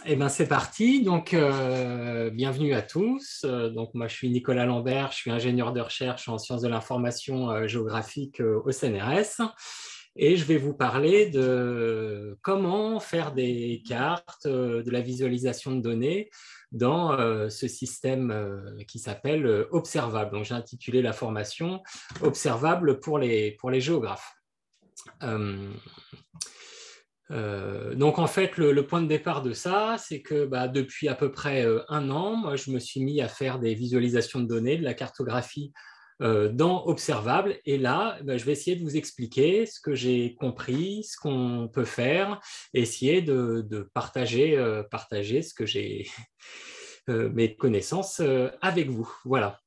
Eh ben, c'est parti. Donc, bienvenue à tous. Donc, moi, je suis Nicolas Lambert. Je suis ingénieur de recherche en sciences de l'information géographique au CNRS. Et je vais vous parler de comment faire des cartes, de la visualisation de données dans ce système qui s'appelle Observable. Donc, j'ai intitulé la formation Observable pour les géographes. Donc en fait, le point de départ de ça, c'est que depuis à peu près un an, moi, je me suis mis à faire des visualisations de données, de la cartographie dans Observable. Et là, je vais essayer de vous expliquer ce que j'ai compris, ce qu'on peut faire, et essayer de partager ce que j'ai, mes connaissances avec vous. Voilà.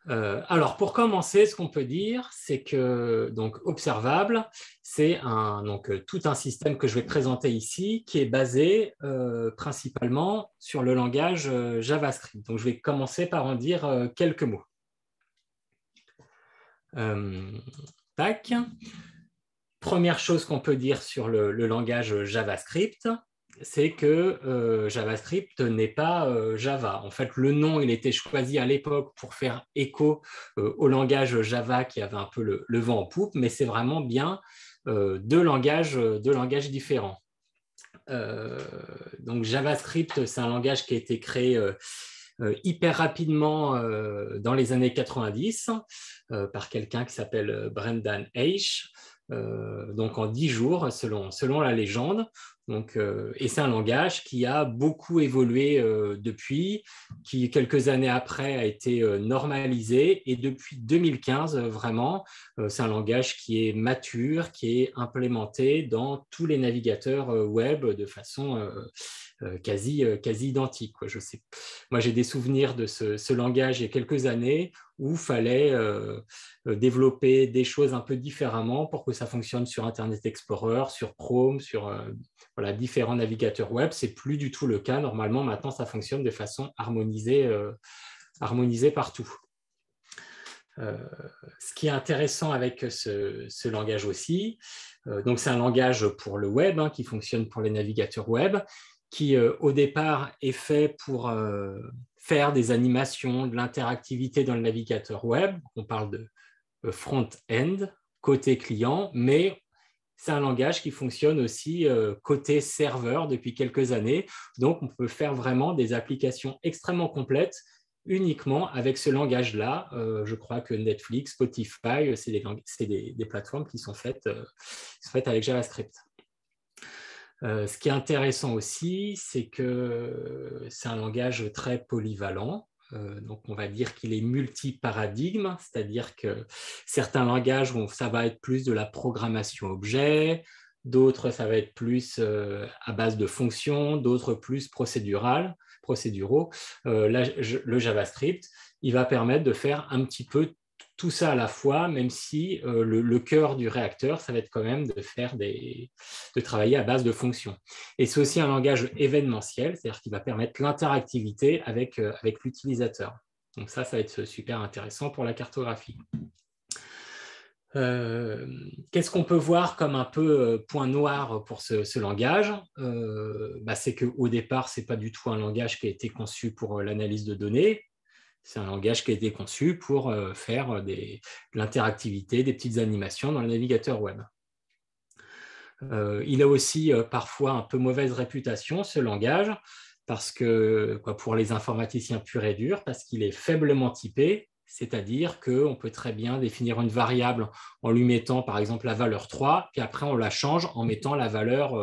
Alors, pour commencer, ce qu'on peut dire, c'est que donc, Observable, c'est tout un système que je vais présenter ici qui est basé principalement sur le langage JavaScript. Donc, je vais commencer par en dire quelques mots. Tac. Première chose qu'on peut dire sur le langage JavaScript, c'est que JavaScript n'est pas Java. En fait, le nom, il était choisi à l'époque pour faire écho au langage Java qui avait un peu le vent en poupe, mais c'est vraiment bien deux langages différents. Donc JavaScript, c'est un langage qui a été créé hyper rapidement dans les années 90 par quelqu'un qui s'appelle Brendan Eich. Donc en 10 jours, selon la légende. Donc, et c'est un langage qui a beaucoup évolué depuis, qui quelques années après a été normalisé, et depuis 2015, vraiment, c'est un langage qui est mature, qui est implémenté dans tous les navigateurs web de façon quasi identique, quoi. Je sais. Moi, j'ai des souvenirs de ce langage il y a quelques années où il fallait développer des choses un peu différemment pour que ça fonctionne sur Internet Explorer, sur Chrome, sur voilà, différents navigateurs web. Ce n'est plus du tout le cas. Normalement, maintenant, ça fonctionne de façon harmonisée partout. Ce qui est intéressant avec ce langage aussi, donc c'est un langage pour le web qui fonctionne pour les navigateurs web, qui au départ est fait pour faire des animations, de l'interactivité dans le navigateur web. On parle de front-end, côté client, mais c'est un langage qui fonctionne aussi côté serveur depuis quelques années. Donc, on peut faire vraiment des applications extrêmement complètes uniquement avec ce langage-là. Je crois que Netflix, Spotify, c'est des plateformes qui sont faites avec JavaScript. Ce qui est intéressant aussi, c'est que c'est un langage très polyvalent. Donc, on va dire qu'il est multi-paradigme, c'est-à-dire que certains langages, ça va être plus de la programmation objet, d'autres, ça va être plus à base de fonctions, d'autres plus procéduraux. Là, le JavaScript, il va permettre de faire un petit peu tout ça à la fois, même si le cœur du réacteur, ça va être quand même de travailler à base de fonctions. Et c'est aussi un langage événementiel, c'est-à-dire qu'il va permettre l'interactivité avec l'utilisateur. Donc ça va être super intéressant pour la cartographie. Qu'est-ce qu'on peut voir comme un peu point noir pour ce langage? C'est qu'au départ, ce n'est pas du tout un langage qui a été conçu pour l'analyse de données. C'est un langage qui a été conçu pour faire de l'interactivité, des petites animations dans le navigateur web. Il a aussi parfois un peu mauvaise réputation, ce langage, parce que, pour les informaticiens purs et durs, parce qu'il est faiblement typé, c'est-à-dire qu'on peut très bien définir une variable en lui mettant par exemple la valeur 3, puis après on la change en mettant la valeur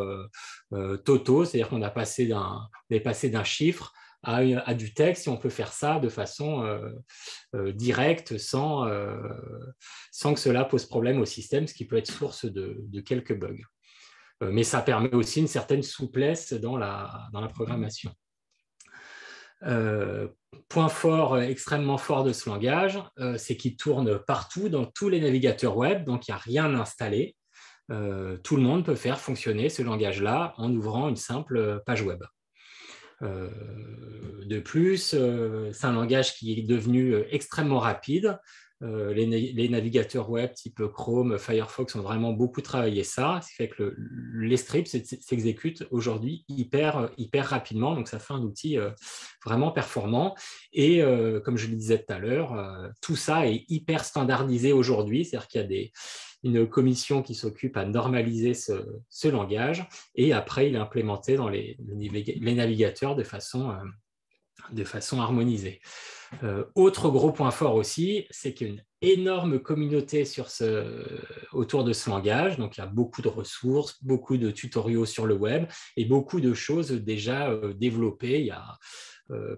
toto, c'est-à-dire qu'on a passé d'un chiffre à du texte, et on peut faire ça de façon directe sans que cela pose problème au système, ce qui peut être source de quelques bugs. Mais ça permet aussi une certaine souplesse dans la programmation. Point fort, extrêmement fort de ce langage, c'est qu'il tourne partout dans tous les navigateurs web, donc il n'y a rien installé. Tout le monde peut faire fonctionner ce langage-là en ouvrant une simple page web. De plus, c'est un langage qui est devenu extrêmement rapide. Les navigateurs web type Chrome, Firefox ont vraiment beaucoup travaillé ça, ce qui fait que les scripts s'exécutent aujourd'hui hyper rapidement, donc ça fait un outil vraiment performant. Et comme je le disais tout à l'heure, tout ça est hyper standardisé aujourd'hui, c'est-à-dire qu'il y a une commission qui s'occupe à normaliser ce langage, et après il est implémenté dans les navigateurs de façon harmonisée. Autre gros point fort aussi, c'est qu'il y a une énorme communauté autour de ce langage. Donc, il y a beaucoup de ressources, beaucoup de tutoriaux sur le web et beaucoup de choses déjà développées. Il y a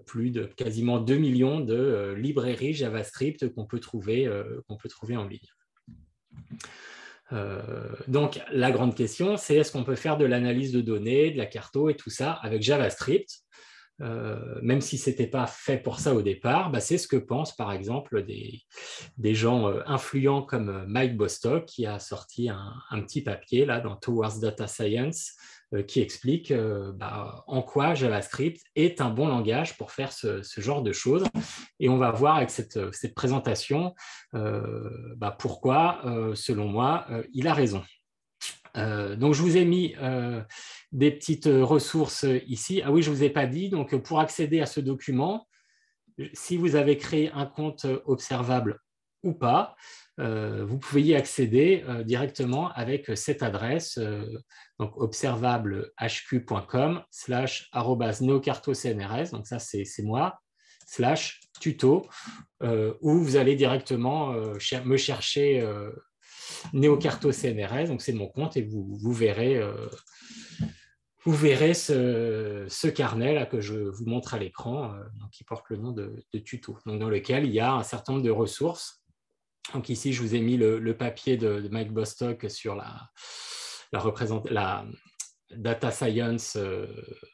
plus de quasiment 2 millions de librairies JavaScript qu'on peut trouver en ligne. Donc, la grande question, c'est est-ce qu'on peut faire de l'analyse de données, de la carto et tout ça avec JavaScript? Même si ce n'était pas fait pour ça au départ, c'est ce que pensent par exemple des gens influents comme Mike Bostock, qui a sorti un petit papier là, dans Towards Data Science qui explique en quoi JavaScript est un bon langage pour faire ce genre de choses. Et on va voir avec cette présentation pourquoi, selon moi, il a raison. Donc, je vous ai mis des petites ressources ici. Ah oui, je ne vous ai pas dit, donc pour accéder à ce document, si vous avez créé un compte observable ou pas, vous pouvez y accéder directement avec cette adresse, donc observablehq.com/@neocartocnrs, donc ça c'est moi, /tuto, où vous allez directement me chercher NeoCartoCNRS, donc c'est mon compte, et vous verrez ce carnet là que je vous montre à l'écran, qui porte le nom de tuto, donc dans lequel il y a un certain nombre de ressources. Donc ici, je vous ai mis le papier de Mike Bostock sur la data science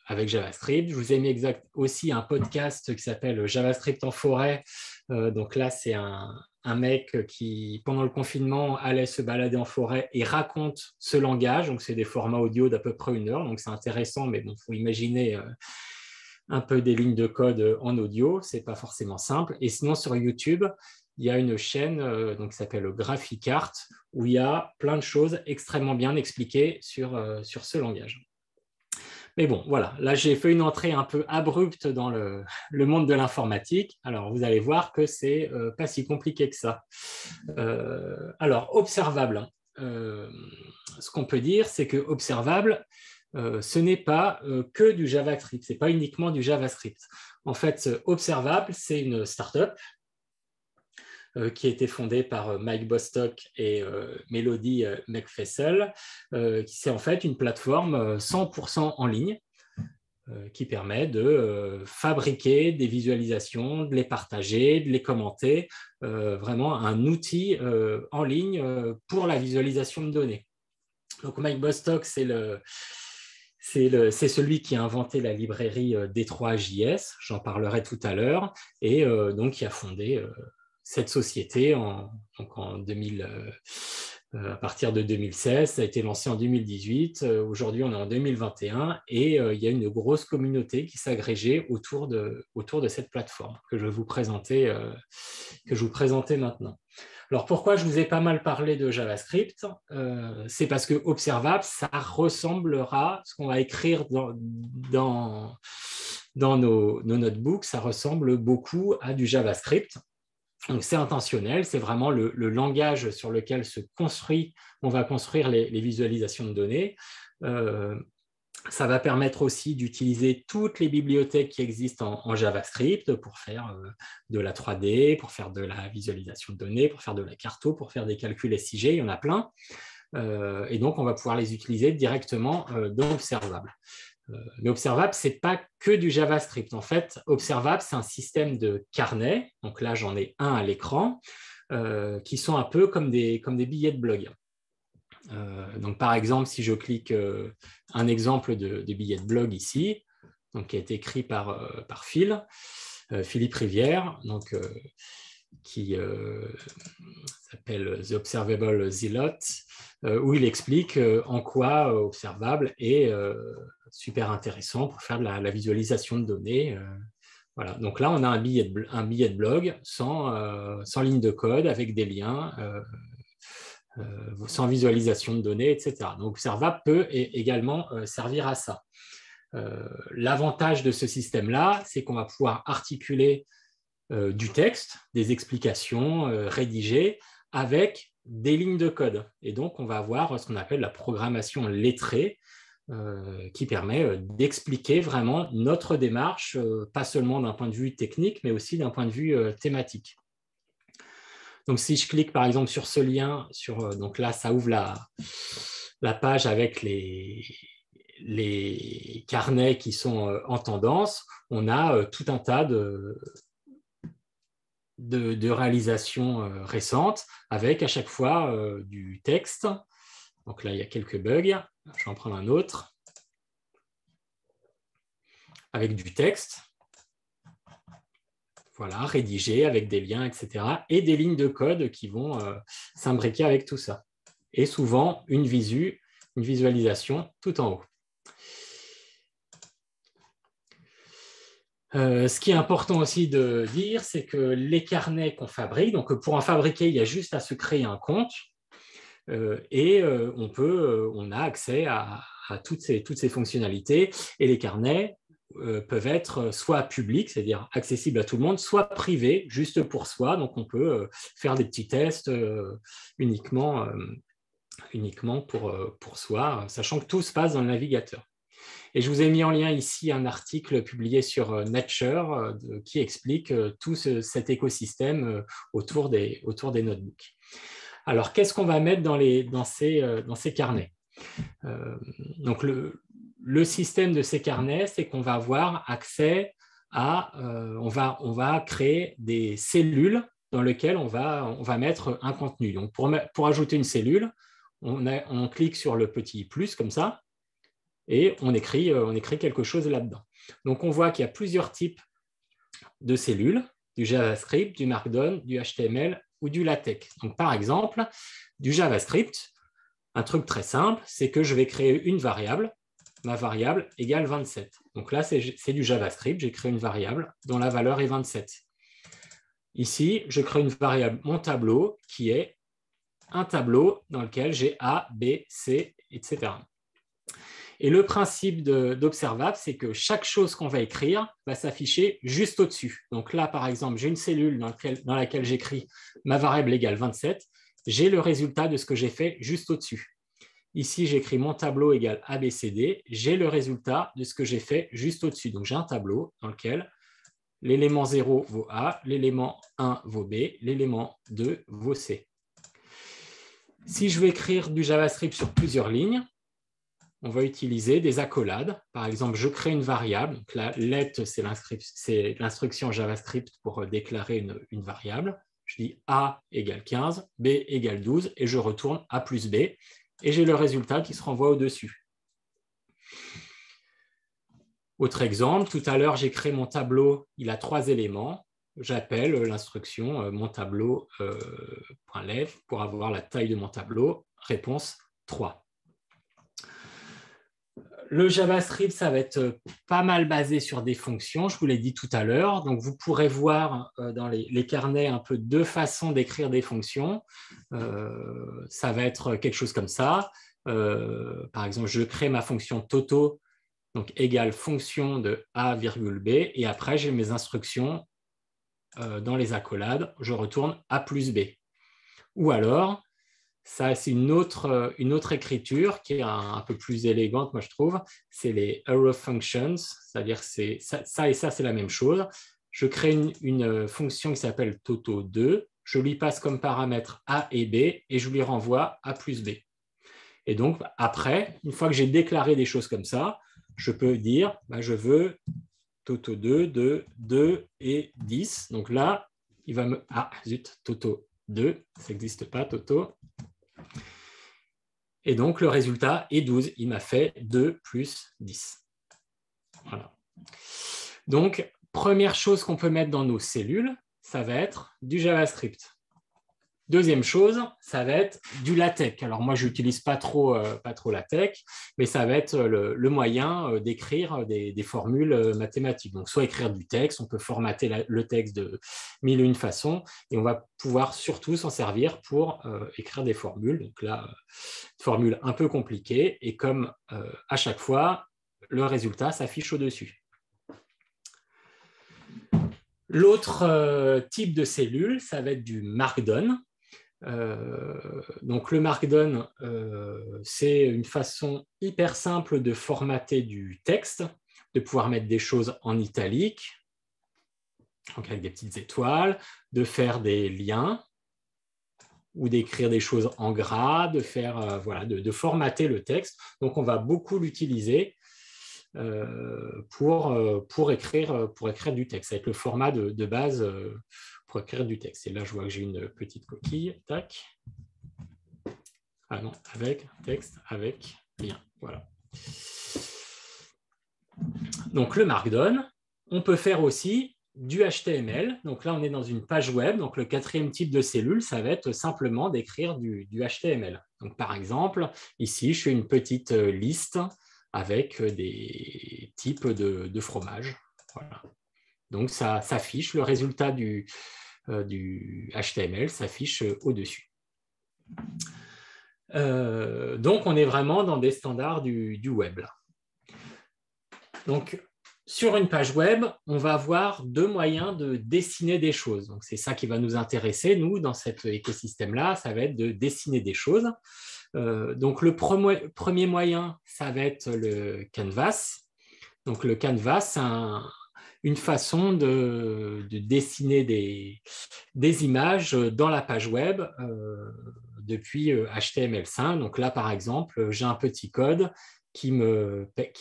avec JavaScript. Je vous ai mis aussi un podcast qui s'appelle JavaScript en forêt. Donc là, c'est un mec qui, pendant le confinement, allait se balader en forêt et raconte ce langage. Donc, c'est des formats audio d'à peu près 1 heure. Donc, c'est intéressant, mais bon, il faut imaginer un peu des lignes de code en audio. Ce n'est pas forcément simple. Et sinon, sur YouTube, il y a une chaîne qui s'appelle Graphicart, où il y a plein de choses extrêmement bien expliquées sur ce langage. Mais bon, voilà, là j'ai fait une entrée un peu abrupte dans le monde de l'informatique. Alors vous allez voir que c'est pas si compliqué que ça. Alors, observable. Ce qu'on peut dire, c'est que observable, ce n'est pas que du JavaScript, ce n'est pas uniquement du JavaScript. En fait, observable, c'est une startup qui a été fondée par Mike Bostock et Melody McFessel, qui c'est en fait une plateforme 100% en ligne qui permet de fabriquer des visualisations, de les partager, de les commenter, vraiment un outil en ligne pour la visualisation de données. Donc Mike Bostock, c'est celui qui a inventé la librairie D3JS, j'en parlerai tout à l'heure, et donc qui a fondé cette société à partir de 2016, ça a été lancé en 2018, aujourd'hui on est en 2021 et il y a une grosse communauté qui s'est agrégée autour de cette plateforme que je vais vous présenter maintenant. Alors pourquoi je vous ai pas mal parlé de JavaScript, c'est parce que observable, ça ressemblera, ce qu'on va écrire dans nos notebooks, ça ressemble beaucoup à du JavaScript. Donc, c'est intentionnel, c'est vraiment le langage sur lequel on va construire les visualisations de données. Ça va permettre aussi d'utiliser toutes les bibliothèques qui existent en JavaScript pour faire de la 3D, pour faire de la visualisation de données, pour faire de la carto, pour faire des calculs SIG, il y en a plein. Et donc, on va pouvoir les utiliser directement dans Observable. Mais Observable, ce n'est pas que du JavaScript. En fait, Observable, c'est un système de carnets. Donc là, j'en ai un à l'écran, qui sont un peu comme des billets de blog. Donc, par exemple, si je clique un exemple de billets de blog ici, donc, qui a été écrit par Philippe Rivière, donc, qui s'appelle The Observable Zealot, où il explique en quoi Observable est super intéressant pour faire de la visualisation de données Voilà, donc là, on a un billet de blog sans ligne de code, avec des liens, sans visualisation de données, etc. Donc, Observable peut également servir à ça. L'avantage de ce système-là, c'est qu'on va pouvoir articuler du texte, des explications rédigées avec des lignes de code. Et donc, on va avoir ce qu'on appelle la programmation lettrée, qui permet d'expliquer vraiment notre démarche, pas seulement d'un point de vue technique, mais aussi d'un point de vue thématique. Donc, si je clique par exemple sur ce lien, donc là, ça ouvre la page avec les carnets qui sont en tendance. On a tout un tas de réalisations récentes avec à chaque fois du texte. Donc là, il y a quelques bugs. Je vais en prendre un autre. Avec du texte. Voilà, rédigé avec des liens, etc. Et des lignes de code qui vont s'imbriquer avec tout ça. Et souvent, une visualisation tout en haut. Ce qui est important aussi de dire, c'est que les carnets qu'on fabrique, donc pour en fabriquer, il y a juste à se créer un compte et on a accès à toutes ces fonctionnalités. Et les carnets peuvent être soit publics, c'est-à-dire accessibles à tout le monde, soit privés, juste pour soi. Donc, on peut faire des petits tests uniquement pour soi, sachant que tout se passe dans le navigateur. Et je vous ai mis en lien ici un article publié sur Nature qui explique tout cet écosystème autour des notebooks. Alors, qu'est-ce qu'on va mettre dans ces carnets? Donc, le système de ces carnets, c'est qu'on va avoir accès à... on va créer des cellules dans lesquelles on va mettre un contenu. Donc, pour ajouter une cellule, on clique sur le petit plus comme ça, et on écrit quelque chose là-dedans. Donc, on voit qu'il y a plusieurs types de cellules, du JavaScript, du Markdown, du HTML ou du LaTeX. Donc, par exemple, du JavaScript, un truc très simple, c'est que je vais créer une variable, ma variable égale 27. Donc là, c'est du JavaScript, j'ai créé une variable dont la valeur est 27. Ici, je crée une variable, mon tableau, qui est un tableau dans lequel j'ai A, B, C, etc. Et le principe d'Observable, c'est que chaque chose qu'on va écrire va s'afficher juste au-dessus. Donc là, par exemple, j'ai une cellule dans laquelle j'écris ma variable égale 27. J'ai le résultat de ce que j'ai fait juste au-dessus. Ici, j'écris mon tableau égale ABCD. J'ai le résultat de ce que j'ai fait juste au-dessus. Donc, j'ai un tableau dans lequel l'élément 0 vaut A, l'élément 1 vaut B, l'élément 2 vaut C. Si je veux écrire du JavaScript sur plusieurs lignes, on va utiliser des accolades. Par exemple, je crée une variable. Donc, la let, c'est l'instruction JavaScript pour déclarer une variable. Je dis A égale 15, B égale 12, et je retourne A plus B, et j'ai le résultat qui se renvoie au-dessus. Autre exemple, tout à l'heure, j'ai créé mon tableau, il a 3 éléments. J'appelle l'instruction mon tableau.length pour avoir la taille de mon tableau. Réponse 3. Le JavaScript, ça va être pas mal basé sur des fonctions, je vous l'ai dit tout à l'heure. Donc, vous pourrez voir dans les carnets un peu deux façons d'écrire des fonctions. Ça va être quelque chose comme ça. Par exemple, je crée ma fonction Toto, donc égale fonction de A, B, et après, j'ai mes instructions dans les accolades. Je retourne A plus B. Ou alors, ça, c'est une autre écriture qui est un peu plus élégante, moi je trouve. C'est les arrow functions, c'est-à-dire que ça et ça, c'est la même chose. Je crée une fonction qui s'appelle Toto2. Je lui passe comme paramètres A et B et je lui renvoie A plus B. Et donc, après, une fois que j'ai déclaré des choses comme ça, je peux dire, je veux Toto2 de 2 et 10. Donc là, il va me... Ah, zut, Toto2, ça n'existe pas, Toto. Et donc, le résultat est 12. Il m'a fait 2 plus 10. Voilà. Donc, première chose qu'on peut mettre dans nos cellules, ça va être du JavaScript. Deuxième chose, ça va être du LaTeX. Alors moi, je n'utilise pas trop LaTeX, mais ça va être le moyen d'écrire des formules mathématiques. Donc, soit écrire du texte, on peut formater le texte de mille et une façons, et on va pouvoir surtout s'en servir pour écrire des formules. Donc là, formule un peu compliquée, et comme à chaque fois, le résultat s'affiche au-dessus. L'autre type de cellule, ça va être du Markdown. Donc le Markdown, c'est une façon hyper simple de formater du texte, de pouvoir mettre des choses en italique, donc avec des petites étoiles, de faire des liens ou d'écrire des choses en gras, de faire de formater le texte. Donc on va beaucoup l'utiliser pour écrire du texte avec le format de base pour écrire du texte. Et là, je vois que j'ai une petite coquille. Tac. Ah non, avec texte, avec lien. Voilà. Donc, le Markdown, on peut faire aussi du HTML. Donc là, on est dans une page web. Donc, le quatrième type de cellule, ça va être simplement d'écrire du HTML. Donc, par exemple, ici, je fais une petite liste avec des types de fromage. Voilà. Donc, ça s'affiche, le résultat du HTML s'affiche au-dessus. Donc, on est vraiment dans des standards du web. Là. Donc, sur une page web, on va avoir deux moyens de dessiner des choses. Donc, c'est ça qui va nous intéresser, nous, dans cet écosystème-là, ça va être de dessiner des choses. Donc, le premier moyen, ça va être le canvas. Donc, le canvas, c'est une façon de dessiner des images dans la page web depuis HTML5. Donc là, par exemple, j'ai un petit code qui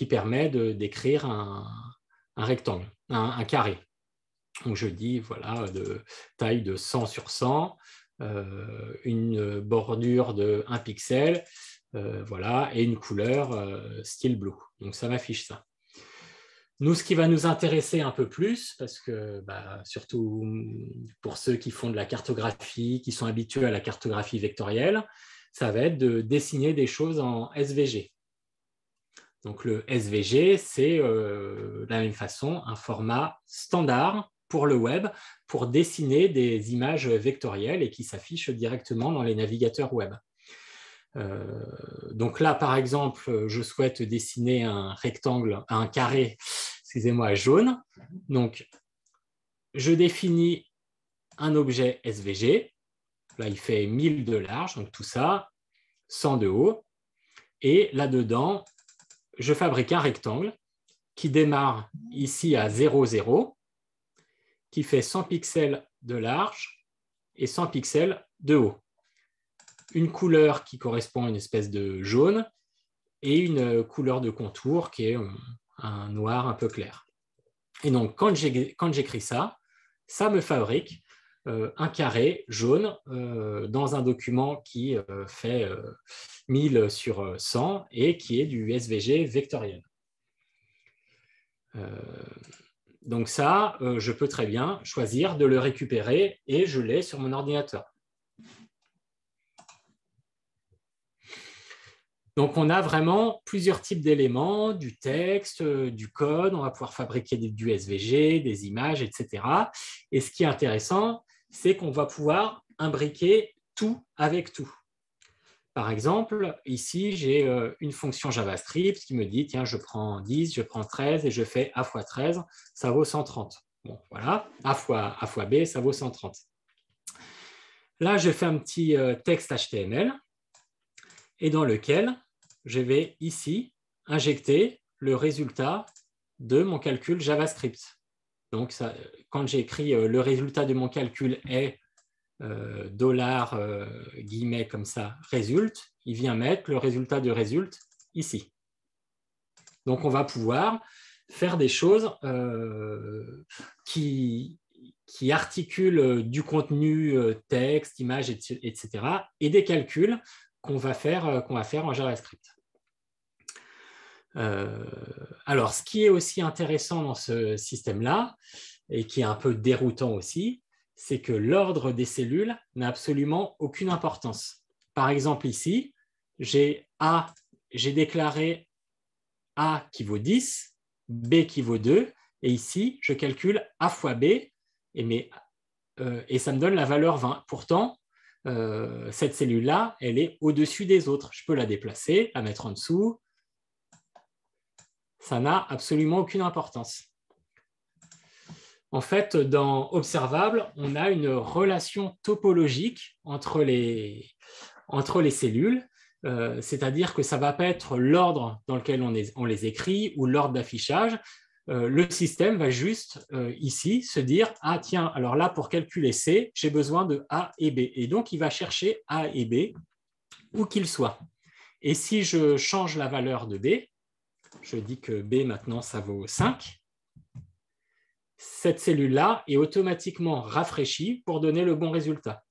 permet d'écrire un rectangle, un carré. Donc, je dis, voilà, de taille de 100 sur 100, une bordure de 1 pixel, voilà, et une couleur style blue. Donc, ça m'affiche ça. Nous, ce qui va nous intéresser un peu plus, parce que surtout pour ceux qui font de la cartographie, qui sont habitués à la cartographie vectorielle, ça va être de dessiner des choses en SVG. Donc le SVG, c'est de la même façon un format standard pour le web, pour dessiner des images vectorielles et qui s'affichent directement dans les navigateurs web. Donc là, par exemple, je souhaite dessiner un rectangle, un carré, excusez-moi, jaune. Donc, je définis un objet SVG. Là, il fait 1000 de large, donc tout ça, 100 de haut. Et là-dedans, je fabrique un rectangle qui démarre ici à 0, 0, qui fait 100 pixels de large et 100 pixels de haut. Une couleur qui correspond à une espèce de jaune et une couleur de contour qui est un noir un peu clair. Et donc, quand j'écris ça, ça me fabrique un carré jaune dans un document qui fait 1000 sur 100 et qui est du SVG vectoriel. Donc ça, je peux très bien choisir de le récupérer et je l'ai sur mon ordinateur. Donc, on a vraiment plusieurs types d'éléments, du texte, du code, on va pouvoir fabriquer du SVG, des images, etc. Et ce qui est intéressant, c'est qu'on va pouvoir imbriquer tout avec tout. Par exemple, ici, j'ai une fonction JavaScript qui me dit, tiens, je prends 10, je prends 13 et je fais A fois 13, ça vaut 130. Bon, voilà, A fois B, ça vaut 130. Là, je fais un petit texte HTML et dans lequel je vais ici injecter le résultat de mon calcul JavaScript. Donc, ça, quand j'écris le résultat de mon calcul est dollar guillemets comme ça, résulte, il vient mettre le résultat de résulte ici. Donc, on va pouvoir faire des choses qui articulent du contenu, texte, image, etc. et des calculs qu'on va faire en JavaScript. Alors, ce qui est aussi intéressant dans ce système-là, et qui est un peu déroutant aussi, c'est que l'ordre des cellules n'a absolument aucune importance. Par exemple, ici, j'ai déclaré A qui vaut 10, B qui vaut 2, et ici, je calcule A fois B, et ça me donne la valeur 20. Pourtant, cette cellule-là, elle est au-dessus des autres. Je peux la déplacer, la mettre en dessous. Ça n'a absolument aucune importance. En fait, dans Observable, on a une relation topologique entre les cellules, c'est-à-dire que ça ne va pas être l'ordre dans lequel on les écrit ou l'ordre d'affichage. Le système va juste ici se dire « Ah tiens, alors là, pour calculer C, j'ai besoin de A et B. » Et donc, il va chercher A et B, où qu'ils soient. Et si je change la valeur de B, je dis que B, maintenant, ça vaut 5, cette cellule-là est automatiquement rafraîchie pour donner le bon résultat.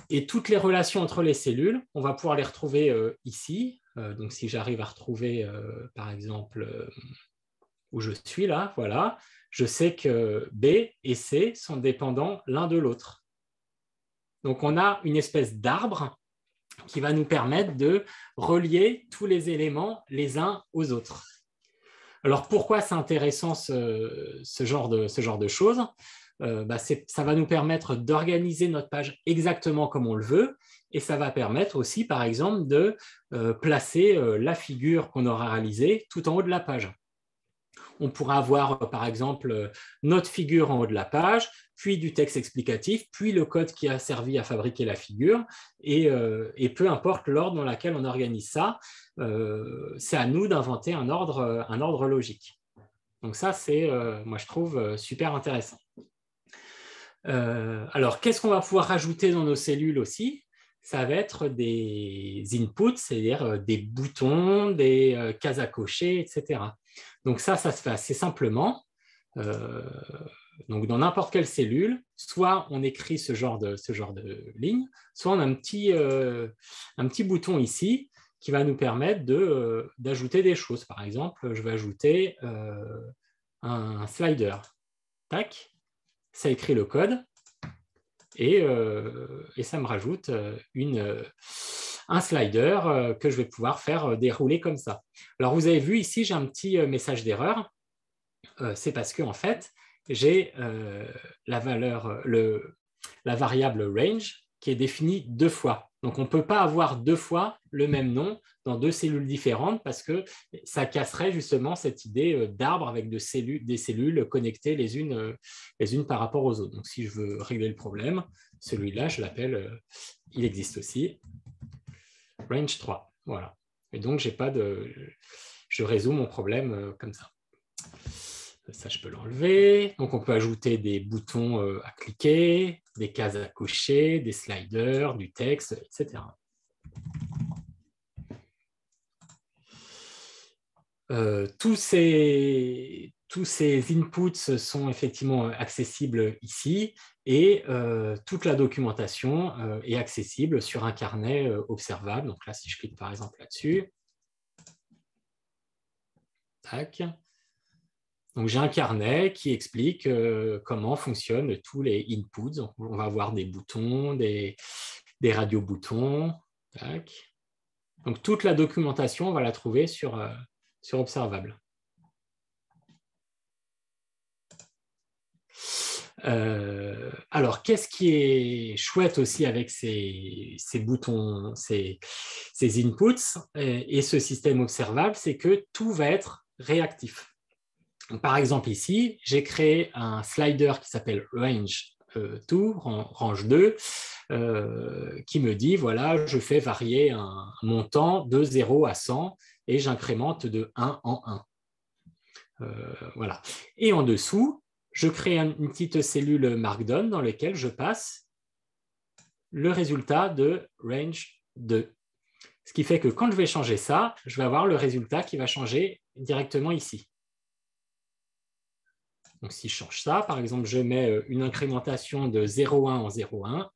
Et toutes les relations entre les cellules, on va pouvoir les retrouver ici. Donc, si j'arrive à retrouver, par exemple, où je suis là, voilà, je sais que B et C sont dépendants l'un de l'autre. Donc, on a une espèce d'arbre qui va nous permettre de relier tous les éléments les uns aux autres. Alors, pourquoi c'est intéressant ce genre de choses? Ça va nous permettre d'organiser notre page exactement comme on le veut, et ça va permettre aussi, par exemple, de placer la figure qu'on aura réalisée tout en haut de la page. On pourra avoir, par exemple, notre figure en haut de la page, puis du texte explicatif, puis le code qui a servi à fabriquer la figure, et peu importe l'ordre dans lequel on organise ça, c'est à nous d'inventer un ordre logique. Donc ça, c'est, moi, je trouve super intéressant. Alors, qu'est-ce qu'on va pouvoir rajouter dans nos cellules aussi? Ça va être des inputs, c'est-à-dire des boutons, des cases à cocher, etc. Donc ça se fait assez simplement. Donc dans n'importe quelle cellule, soit on écrit ce genre de ligne, soit on a un petit bouton ici qui va nous permettre d'ajouter des choses. Par exemple, je vais ajouter un slider. Tac. Ça écrit le code et ça me rajoute un slider que je vais pouvoir faire dérouler comme ça. Alors, vous avez vu ici, j'ai un petit message d'erreur. C'est parce que en fait, j'ai la variable range qui est définie 2 fois. Donc, on ne peut pas avoir 2 fois le même nom dans 2 cellules différentes parce que ça casserait justement cette idée d'arbre avec des cellules connectées les unes par rapport aux autres. Donc, si je veux régler le problème, celui-là, je l'appelle, il existe aussi, range 3. Voilà. Et donc, je résous mon problème comme ça. Ça, je peux l'enlever. Donc, on peut ajouter des boutons à cliquer, des cases à cocher, des sliders, du texte, etc. Tous ces inputs sont effectivement accessibles ici et toute la documentation est accessible sur un carnet observable. Donc là, si je clique par exemple là-dessus, tac. Donc, j'ai un carnet qui explique comment fonctionnent tous les inputs. Donc, on va avoir des boutons, des radio-boutons. Tac. Donc, toute la documentation, on va la trouver sur Observable. Alors, qu'est-ce qui est chouette aussi avec ces boutons, ces inputs et ce système Observable, c'est que tout va être réactif. Par exemple, ici, j'ai créé un slider qui s'appelle range 2, range 2, qui me dit, voilà, je fais varier un montant de 0 à 100 et j'incrémente de 1 en 1. Voilà. Et en dessous, je crée une petite cellule Markdown dans laquelle je passe le résultat de range 2. Ce qui fait que quand je vais changer ça, je vais avoir le résultat qui va changer directement ici. Donc, si je change ça, par exemple, je mets une incrémentation de 0,1 en 0,1.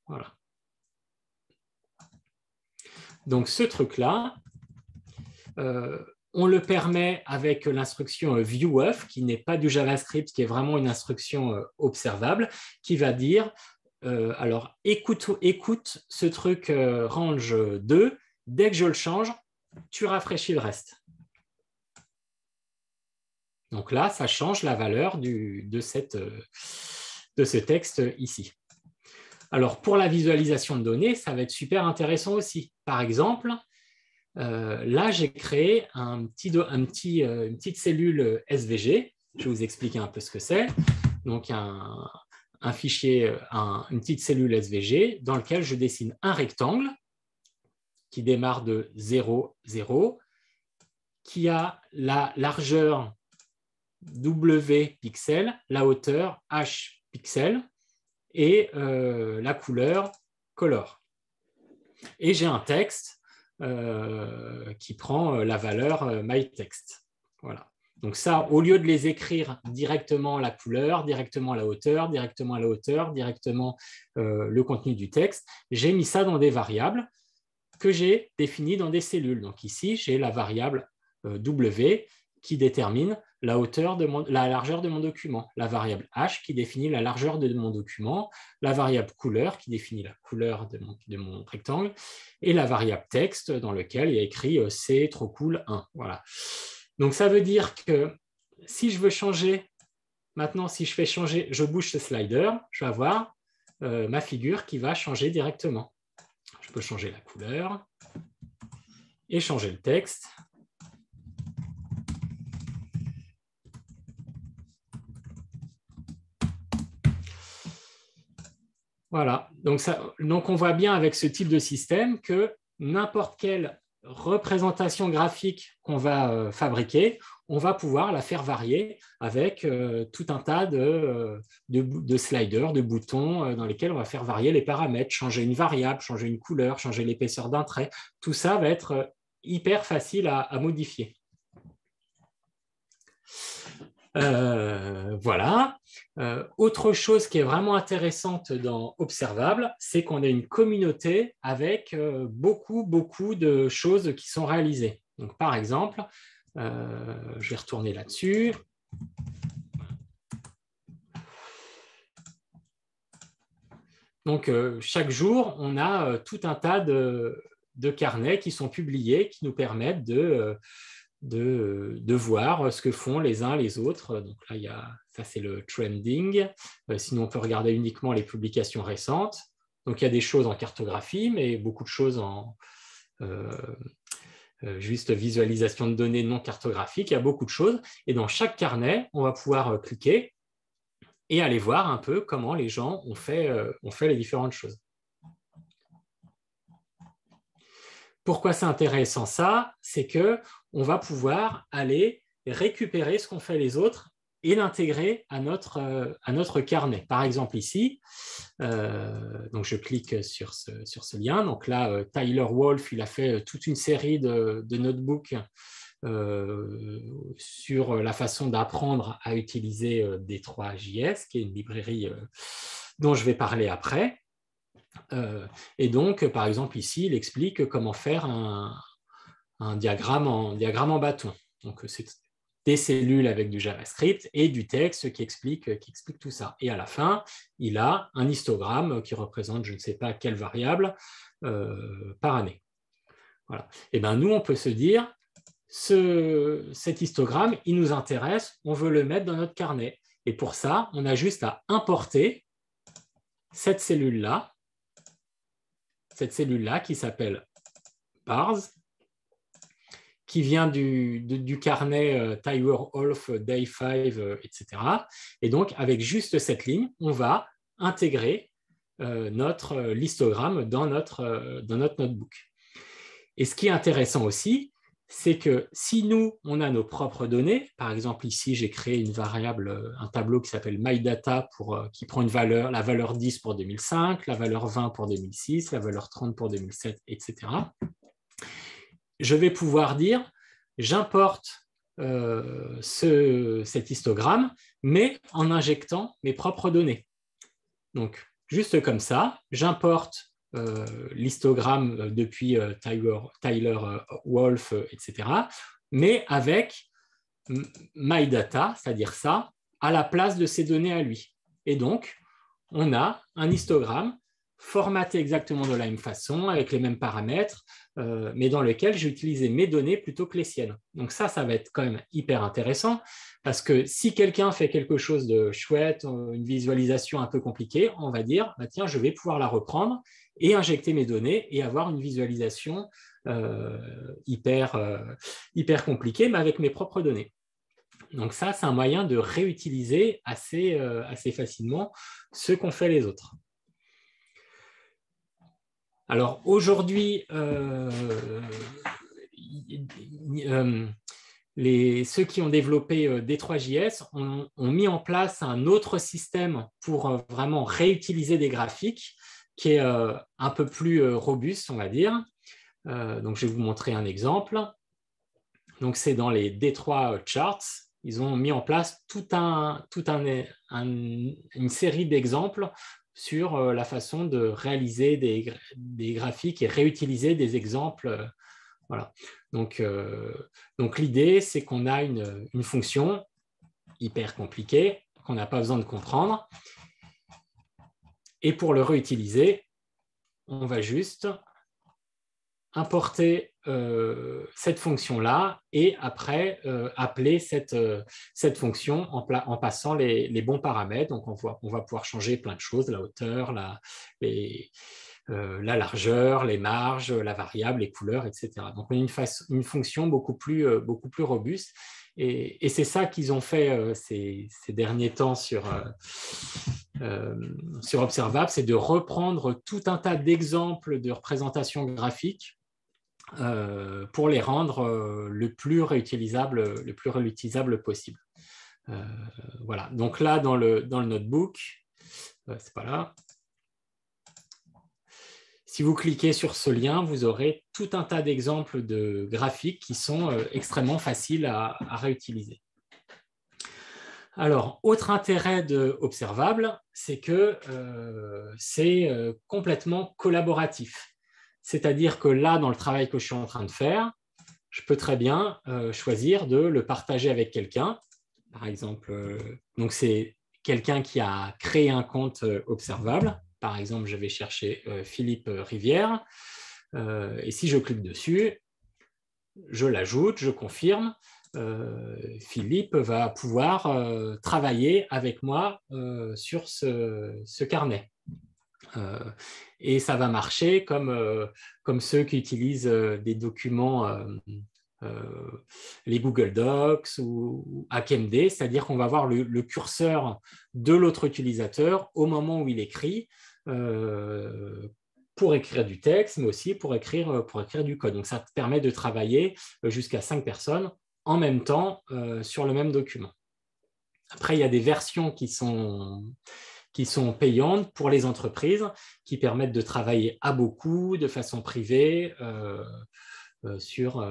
Voilà. Donc, ce truc-là, On le permet avec l'instruction viewOf, qui n'est pas du JavaScript, qui est vraiment une instruction observable, qui va dire, alors écoute ce truc range 2, dès que je le change, tu rafraîchis le reste. Donc là, ça change la valeur de ce texte ici. Alors, pour la visualisation de données, ça va être super intéressant aussi. Par exemple, là, j'ai créé une petite cellule SVG. Je vais vous expliquer un peu ce que c'est. Donc, un fichier, une petite cellule SVG dans lequel je dessine un rectangle qui démarre de 0, 0, qui a la largeur W pixels, la hauteur H pixels et la couleur color. Et j'ai un texte qui prend la valeur myText. Voilà. Donc ça, au lieu de les écrire directement la couleur, directement la hauteur, directement la hauteur, directement le contenu du texte, j'ai mis ça dans des variables que j'ai définies dans des cellules. Donc ici, j'ai la variable W qui détermine la largeur de mon document, la variable H qui définit la largeur de mon document, la variable couleur qui définit la couleur de mon rectangle, et la variable texte dans lequel il y a écrit c'est trop cool 1. Voilà. Donc ça veut dire que si je veux changer, maintenant si je fais changer, je bouge ce slider, je vais avoir ma figure qui va changer directement. Je peux changer la couleur et changer le texte. Voilà, donc on voit bien avec ce type de système que n'importe quelle représentation graphique qu'on va fabriquer, on va pouvoir la faire varier avec tout un tas de sliders, de boutons dans lesquels on va faire varier les paramètres, changer une variable, changer une couleur, changer l'épaisseur d'un trait. Tout ça va être hyper facile à modifier. Voilà. Autre chose qui est vraiment intéressante dans Observable, c'est qu'on a une communauté avec beaucoup de choses qui sont réalisées. Donc, par exemple, je vais retourner là-dessus. Donc, chaque jour, on a tout un tas de carnets qui sont publiés, qui nous permettent de voir ce que font les uns les autres. Donc là, ça c'est le trending. Sinon, on peut regarder uniquement les publications récentes. Donc, il y a des choses en cartographie, mais beaucoup de choses en juste visualisation de données non cartographiques. Il y a beaucoup de choses. Et dans chaque carnet, on va pouvoir cliquer et aller voir un peu comment les gens ont fait les différentes choses. Pourquoi c'est intéressant ça? C'est qu'on va pouvoir aller récupérer ce qu'ont fait les autres et l'intégrer à notre carnet. Par exemple ici, donc je clique sur ce lien. Donc là, Tyler Wolf, il a fait toute une série de notebooks sur la façon d'apprendre à utiliser D3.js, qui est une librairie dont je vais parler après. Et donc, par exemple, ici, il explique comment faire un diagramme en bâton. Donc, c'est des cellules avec du JavaScript et du texte qui explique tout ça. Et à la fin, il a un histogramme qui représente je ne sais pas quelle variable par année. Voilà. Et bien, nous, on peut se dire, cet histogramme, il nous intéresse, on veut le mettre dans notre carnet. Et pour ça, on a juste à importer cette cellule-là qui s'appelle bars, qui vient du carnet Tyler Wolf, Day 5, etc. Et donc, avec juste cette ligne, on va intégrer notre histogramme dans notre notebook. Et ce qui est intéressant aussi, c'est que si nous, on a nos propres données, par exemple ici, j'ai créé une variable, un tableau qui s'appelle MyData qui prend la valeur 10 pour 2005, la valeur 20 pour 2006, la valeur 30 pour 2007, etc. Je vais pouvoir dire, j'importe cet histogramme, mais en injectant mes propres données. Donc, juste comme ça, j'importe l'histogramme depuis Tyler Wolf, etc. mais avec my data, c'est-à-dire ça, à la place de ses données à lui. Et donc, on a un histogramme formaté exactement de la même façon, avec les mêmes paramètres, mais dans lequel j'ai utilisé mes données plutôt que les siennes. Donc ça va être quand même hyper intéressant, parce que si quelqu'un fait quelque chose de chouette, une visualisation un peu compliquée, on va dire, bah, tiens, je vais pouvoir la reprendre et injecter mes données et avoir une visualisation hyper compliquée, mais avec mes propres données. Donc ça, c'est un moyen de réutiliser assez facilement ce qu'ont fait les autres. Alors aujourd'hui, ceux qui ont développé D3JS ont mis en place un autre système pour vraiment réutiliser des graphiques qui est un peu plus robuste, on va dire. Donc je vais vous montrer un exemple. Donc c'est dans les D3 charts. Ils ont mis en place une série d'exemples sur la façon de réaliser des graphiques et réutiliser des exemples. Voilà. Donc l'idée, c'est qu'on a une fonction hyper compliquée qu'on n'a pas besoin de comprendre. Et pour le réutiliser, on va juste importer cette fonction-là et après appeler cette fonction en passant les bons paramètres. Donc, on va pouvoir changer plein de choses, la hauteur, la largeur, les marges, la variable, les couleurs, etc. Donc, on a une fonction beaucoup plus robuste. Et c'est ça qu'ils ont fait ces derniers temps sur Observable, c'est de reprendre tout un tas d'exemples de représentations graphiques pour les rendre le plus réutilisable possible. Voilà. Donc là, dans le notebook, c'est pas là. Si vous cliquez sur ce lien, vous aurez tout un tas d'exemples de graphiques qui sont extrêmement faciles à réutiliser. Alors, autre intérêt de Observable, c'est que c'est complètement collaboratif. C'est-à-dire que là, dans le travail que je suis en train de faire, je peux très bien choisir de le partager avec quelqu'un. Par exemple, donc c'est quelqu'un qui a créé un compte Observable. Par exemple, je vais chercher Philippe Rivière. Et si je clique dessus, je l'ajoute, je confirme. Philippe va pouvoir travailler avec moi sur ce carnet. Et ça va marcher comme ceux qui utilisent des documents, les Google Docs ou HackMD, c'est-à-dire qu'on va voir le curseur de l'autre utilisateur au moment où il écrit pour écrire du texte, mais aussi pour écrire du code. Donc, ça permet de travailler jusqu'à 5 personnes en même temps sur le même document. Après, il y a des versions qui sont payantes pour les entreprises, qui permettent de travailler à beaucoup, de façon privée, sur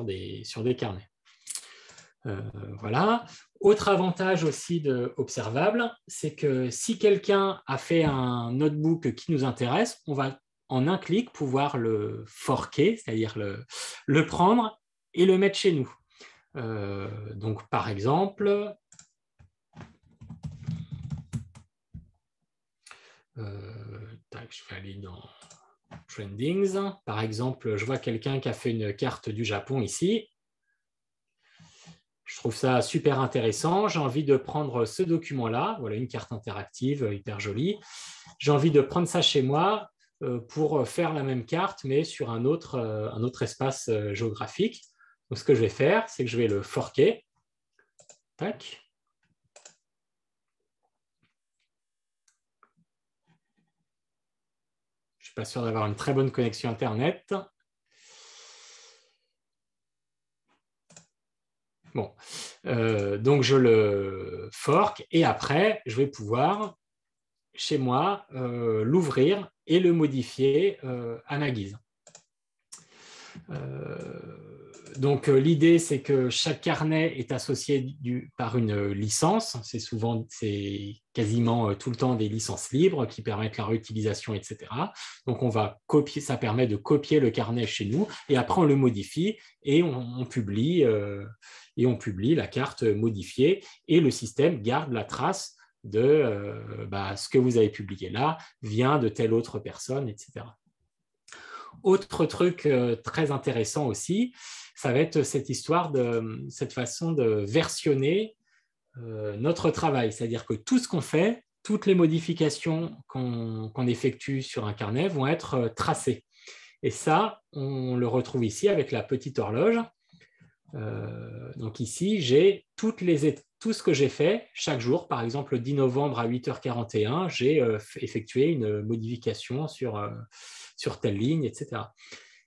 des carnets. Voilà. Autre avantage aussi de Observable, c'est que si quelqu'un a fait un notebook qui nous intéresse, on va en un clic pouvoir le forker, c'est-à-dire le prendre et le mettre chez nous. Donc, par exemple, je vais aller dans Trendings. Par exemple, je vois quelqu'un qui a fait une carte du Japon ici. Je trouve ça super intéressant. J'ai envie de prendre ce document-là. Voilà, une carte interactive hyper jolie. J'ai envie de prendre ça chez moi pour faire la même carte, mais sur un autre espace géographique. Donc, ce que je vais faire, c'est que je vais le forker. Tac. Je ne suis pas sûr d'avoir une très bonne connexion Internet. Bon, donc je le fork et après, je vais pouvoir, chez moi, l'ouvrir et le modifier à ma guise. Donc, l'idée, c'est que chaque carnet est associé par une licence. C'est quasiment tout le temps des licences libres qui permettent la réutilisation, etc. Donc, on va copier, ça permet de copier le carnet chez nous et après, on le modifie et on publie la carte modifiée et le système garde la trace de ce que vous avez publié là vient de telle autre personne, etc. Autre truc très intéressant aussi, ça va être cette façon de versionner notre travail. C'est-à-dire que tout ce qu'on fait, toutes les modifications qu'on effectue sur un carnet vont être tracées. Et ça, on le retrouve ici avec la petite horloge. Donc ici, j'ai tout ce que j'ai fait chaque jour. Par exemple, le 10 novembre à 8h41, j'ai effectué une modification sur telle ligne, etc.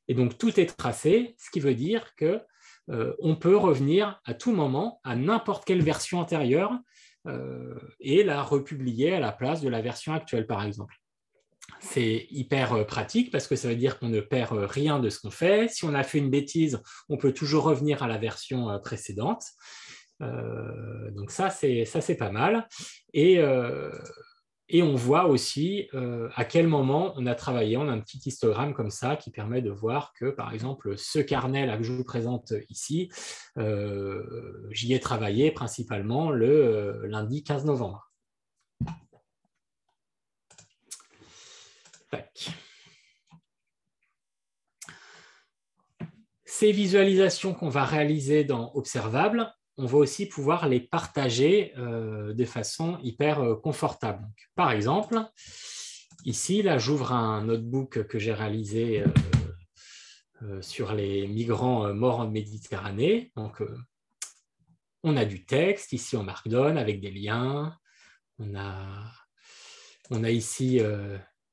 Et donc, tout est tracé, ce qui veut dire qu'on peut revenir à tout moment à n'importe quelle version antérieure et la republier à la place de la version actuelle, par exemple. C'est hyper pratique parce que ça veut dire qu'on ne perd rien de ce qu'on fait. Si on a fait une bêtise, on peut toujours revenir à la version précédente. Donc ça, c'est pas mal. Et on voit aussi à quel moment on a travaillé. On a un petit histogramme comme ça qui permet de voir que, par exemple, ce carnet-là que je vous présente ici, j'y ai travaillé principalement le lundi 15 novembre. Tac. Ces visualisations qu'on va réaliser dans Observable, on va aussi pouvoir les partager de façon hyper confortable. Donc, par exemple, ici, là, j'ouvre un notebook que j'ai réalisé sur les migrants morts en Méditerranée. Donc, on a du texte ici en Markdown avec des liens. On a ici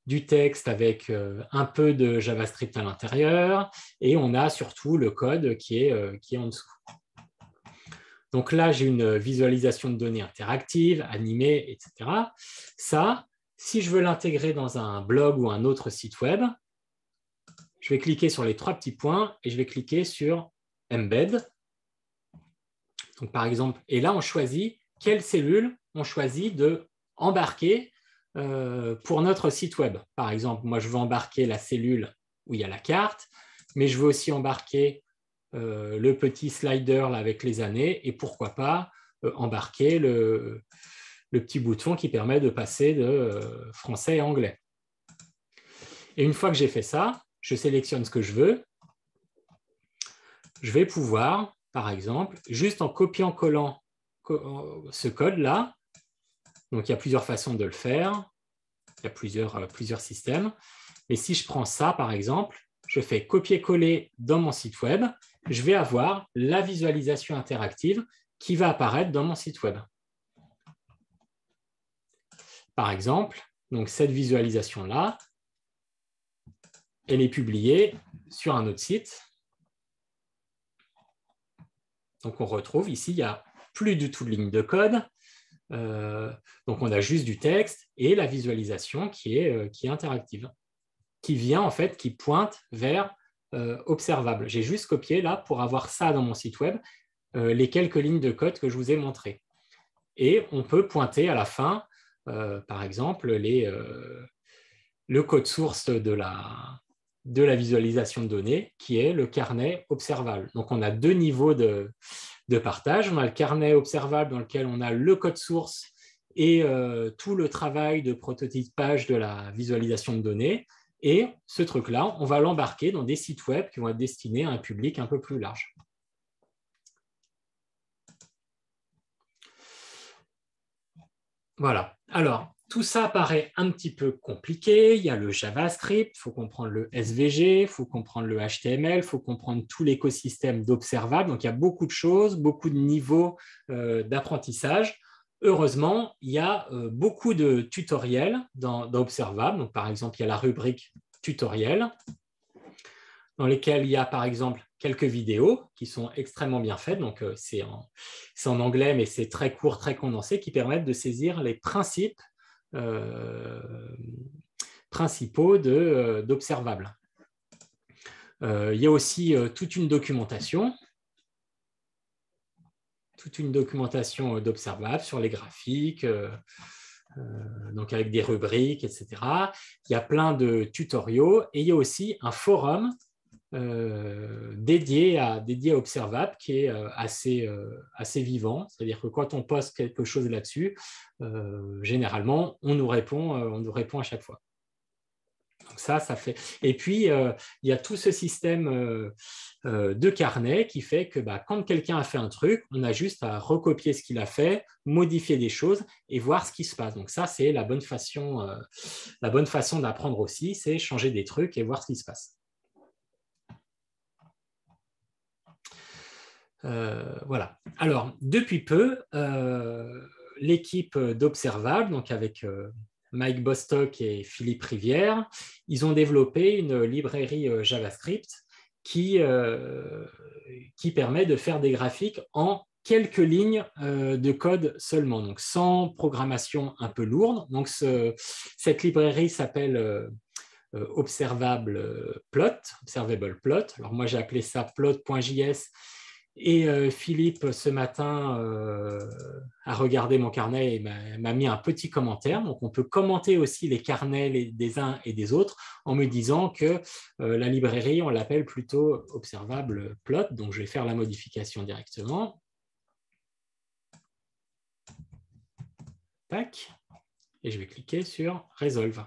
du texte avec un peu de JavaScript à l'intérieur et on a surtout le code qui est en dessous. Donc là, j'ai une visualisation de données interactive, animée, etc. Ça, si je veux l'intégrer dans un blog ou un autre site web, je vais cliquer sur les 3 petits points et je vais cliquer sur Embed. Donc, par exemple, et là, on choisit quelle cellule on choisit d'embarquer pour notre site web. Par exemple, moi, je veux embarquer la cellule où il y a la carte, mais je veux aussi embarquer le petit slider là, avec les années et pourquoi pas embarquer le petit bouton qui permet de passer de français à anglais. Et une fois que j'ai fait ça, je sélectionne ce que je veux. Je vais pouvoir, par exemple, juste en copiant-collant ce code-là, donc il y a plusieurs façons de le faire, il y a plusieurs systèmes, mais si je prends ça, par exemple, je fais copier-coller dans mon site web, je vais avoir la visualisation interactive qui va apparaître dans mon site web. Par exemple, donc cette visualisation-là, elle est publiée sur un autre site. Donc on retrouve ici, il n'y a plus du tout de ligne de code. Donc on a juste du texte et la visualisation qui est interactive, qui vient en fait, qui pointe vers Observable. J'ai juste copié là pour avoir ça dans mon site web, les quelques lignes de code que je vous ai montrées. Et on peut pointer à la fin, par exemple, le code source de la visualisation de données, qui est le carnet observable. Donc on a 2 niveaux de partage. On a le carnet observable dans lequel on a le code source et tout le travail de prototypage de la visualisation de données. Et ce truc-là, on va l'embarquer dans des sites web qui vont être destinés à un public un peu plus large. Voilà. Alors, tout ça paraît un petit peu compliqué. Il y a le JavaScript, il faut comprendre le SVG, il faut comprendre le HTML, il faut comprendre tout l'écosystème d'Observable. Donc, il y a beaucoup de choses, beaucoup de niveaux d'apprentissage. Heureusement, il y a beaucoup de tutoriels dans Observable. Donc, par exemple, il y a la rubrique tutoriel, dans lesquels il y a, par exemple, quelques vidéos qui sont extrêmement bien faites. Donc, c'est en anglais, mais c'est très court, très condensé, qui permettent de saisir les principes principaux d'Observable. Il y a aussi toute une documentation toute une documentation d'Observable sur les graphiques, donc avec des rubriques, etc. Il y a plein de tutoriaux et il y a aussi un forum dédié à Observable qui est assez vivant. C'est-à-dire que quand on poste quelque chose là-dessus, généralement, on nous répond à chaque fois. Donc ça fait. Et puis, il y a tout ce système de carnet qui fait que quand quelqu'un a fait un truc, on a juste à recopier ce qu'il a fait, modifier des choses et voir ce qui se passe. Donc ça, c'est la bonne façon d'apprendre aussi, c'est changer des trucs et voir ce qui se passe. Voilà. Alors, depuis peu, l'équipe d'Observable, donc avec Mike Bostock et Philippe Rivière, ils ont développé une librairie JavaScript qui permet de faire des graphiques en quelques lignes de code seulement, donc sans programmation un peu lourde. Donc, cette librairie s'appelle Observable Plot. Alors, moi, j'ai appelé ça plot.js. Et Philippe, ce matin, a regardé mon carnet et m'a mis un petit commentaire. Donc, on peut commenter aussi les carnets des uns et des autres en me disant que la librairie, on l'appelle plutôt Observable Plot. Donc, je vais faire la modification directement. Tac. Et je vais cliquer sur Resolve.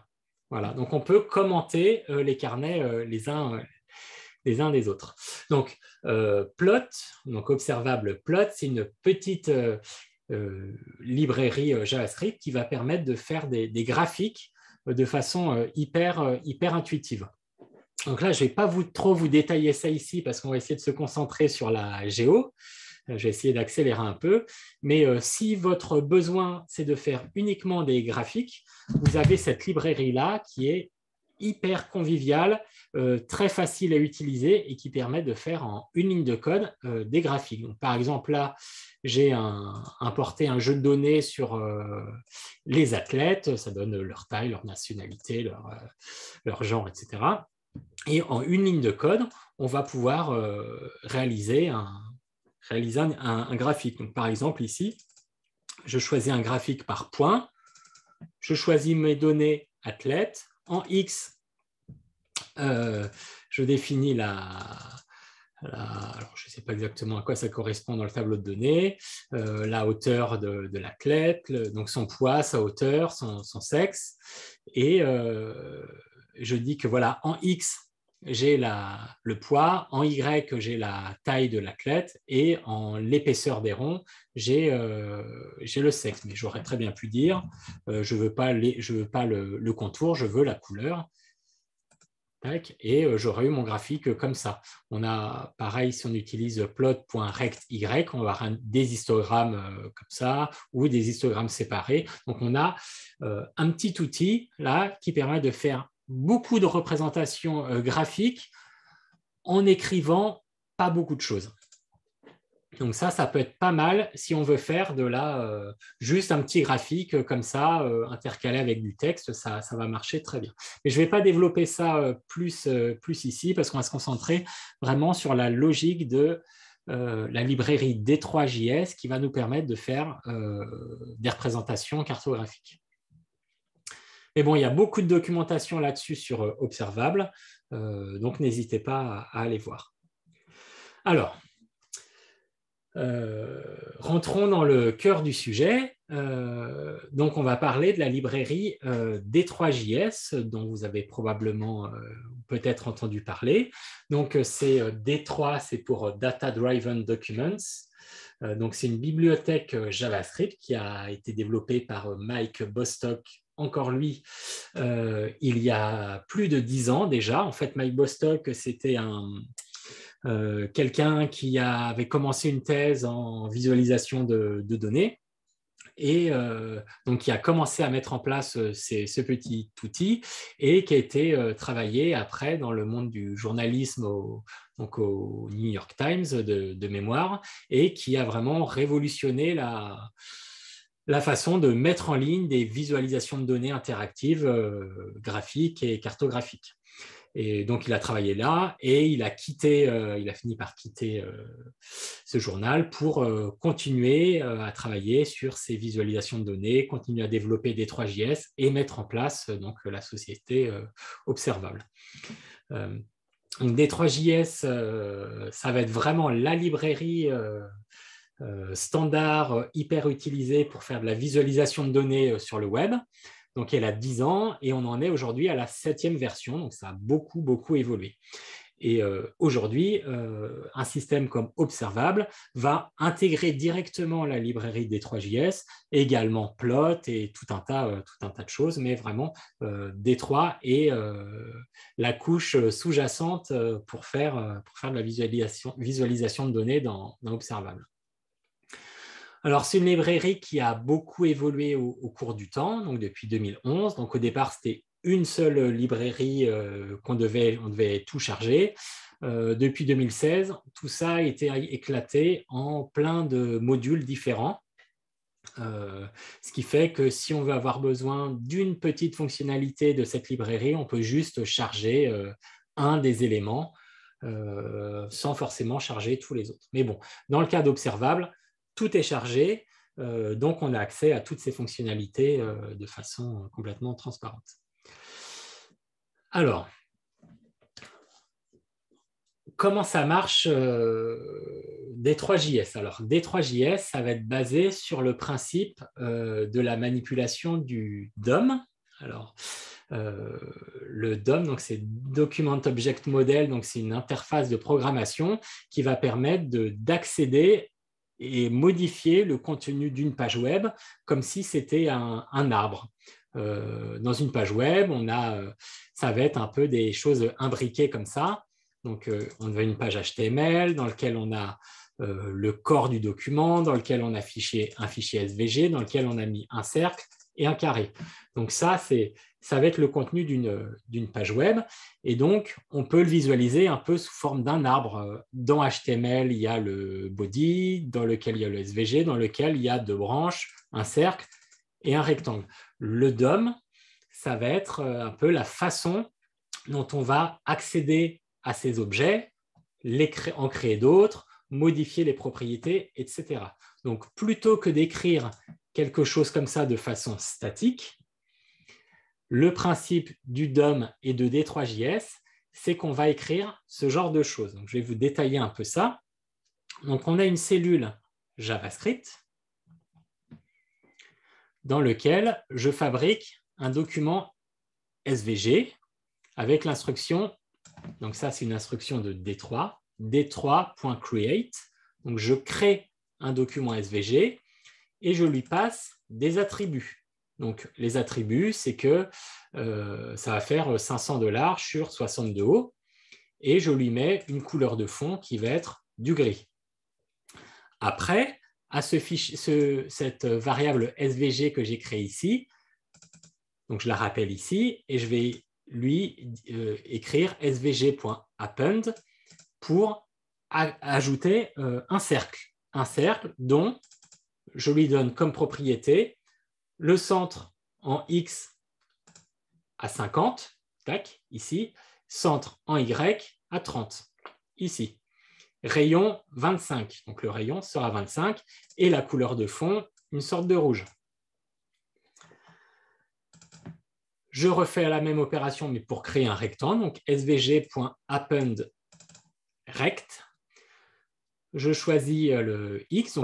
Voilà. Donc, on peut commenter les carnets les uns des autres. Donc, Plot, donc Observable Plot, c'est une petite librairie JavaScript qui va permettre de faire des graphiques de façon hyper intuitive. Donc là, je ne vais pas trop vous détailler ça ici parce qu'on va essayer de se concentrer sur la géo. Je vais essayer d'accélérer un peu. Mais si votre besoin, c'est de faire uniquement des graphiques, vous avez cette librairie-là qui est hyper convivial, très facile à utiliser et qui permet de faire en une ligne de code des graphiques. Donc, par exemple, là, j'ai importé un jeu de données sur les athlètes. Ça donne leur taille, leur nationalité, leur genre, etc. Et en une ligne de code, on va pouvoir réaliser un graphique. Donc, par exemple, ici, je choisis un graphique par point. Je choisis mes données athlètes. En X, je définis alors je ne sais pas exactement à quoi ça correspond dans le tableau de données, la hauteur de l'athlète, donc son poids, sa hauteur, son sexe, et je dis que voilà, en X, j'ai le poids, en Y, j'ai la taille de l'athlète, et en l'épaisseur des ronds, j'ai le sexe. Mais j'aurais très bien pu dire, je ne veux pas le contour, je veux la couleur. Et j'aurais eu mon graphique comme ça. On a, pareil, si on utilise plot.recty, on va avoir des histogrammes comme ça, ou des histogrammes séparés. Donc, on a un petit outil là qui permet de faire beaucoup de représentations graphiques en écrivant pas beaucoup de choses. Donc ça peut être pas mal si on veut faire juste un petit graphique comme ça, intercalé avec du texte, ça va marcher très bien. Mais je ne vais pas développer ça plus ici parce qu'on va se concentrer vraiment sur la logique de la librairie D3JS qui va nous permettre de faire des représentations cartographiques. Mais bon, il y a beaucoup de documentation là-dessus sur Observable, donc n'hésitez pas à aller voir. Alors, rentrons dans le cœur du sujet. Donc, on va parler de la librairie D3JS, dont vous avez probablement peut-être entendu parler. Donc, c'est D3, c'est pour Data Driven Documents. Donc, c'est une bibliothèque JavaScript qui a été développée par Mike Bostock, encore lui, il y a plus de 10 ans déjà. En fait, Mike Bostock, c'était quelqu'un qui avait commencé une thèse en visualisation de données et donc qui a commencé à mettre en place ce petit outil et qui a été travaillé après dans le monde du journalisme donc au New York Times de mémoire et qui a vraiment révolutionné la façon de mettre en ligne des visualisations de données interactives, graphiques et cartographiques. Et donc, il a travaillé là et il a fini par quitter ce journal pour continuer à travailler sur ces visualisations de données, continuer à développer D3JS et mettre en place donc, la société Observable. Donc D3JS, ça va être vraiment la librairie standard hyper utilisée pour faire de la visualisation de données sur le web. Donc, elle a 10 ans et on en est aujourd'hui à la 7e version. Donc, ça a beaucoup, beaucoup évolué. Et aujourd'hui, un système comme Observable va intégrer directement la librairie D3JS, également Plot et tout un tas de choses, mais vraiment D3 et la couche sous-jacente pour faire de la visualisation de données dans Observable. Alors, c'est une librairie qui a beaucoup évolué au cours du temps, donc depuis 2011. Donc, au départ, c'était une seule librairie on devait tout charger. Depuis 2016, tout ça a été éclaté en plein de modules différents. Ce qui fait que si on veut avoir besoin d'une petite fonctionnalité de cette librairie, on peut juste charger un des éléments sans forcément charger tous les autres. Mais bon, dans le cas d'Observable, tout est chargé, donc on a accès à toutes ces fonctionnalités de façon complètement transparente. Alors, comment ça marche D3JS? Alors, D3JS, ça va être basé sur le principe de la manipulation du DOM. Alors, le DOM, donc c'est Document Object Model, donc c'est une interface de programmation qui va permettre d'accéder et modifier le contenu d'une page web comme si c'était un arbre. Dans une page web, ça va être un peu des choses imbriquées comme ça. Donc, on a une page HTML dans laquelle on a le corps du document, dans lequel on a un fichier SVG, dans lequel on a mis un cercle et un carré. Donc, ça va être le contenu d'une page web. Et donc, on peut le visualiser un peu sous forme d'un arbre. Dans HTML, il y a le body, dans lequel il y a le SVG, dans lequel il y a 2 branches, un cercle et un rectangle. Le DOM, ça va être un peu la façon dont on va accéder à ces objets, en créer d'autres, modifier les propriétés, etc. Donc, plutôt que d'écrire quelque chose comme ça de façon statique, le principe du DOM et de D3JS, c'est qu'on va écrire ce genre de choses. Donc, je vais vous détailler un peu ça. Donc, on a une cellule JavaScript dans lequel je fabrique un document SVG avec l'instruction, donc ça c'est une instruction de D3, d3.create. Donc je crée un document SVG et je lui passe des attributs. Donc les attributs, c'est que ça va faire 500 $ sur 60 de haut et je lui mets une couleur de fond qui va être du gris. Après, à cette variable SVG que j'ai créée ici, donc je la rappelle ici, et je vais lui écrire svg.append pour ajouter un cercle dont je lui donne comme propriété le centre en X à 50, tac, ici, centre en Y à 30, ici. Rayon 25, donc le rayon sera 25, et la couleur de fond, une sorte de rouge. Je refais la même opération, mais pour créer un rectangle, donc svg.append rect. Je choisis le x,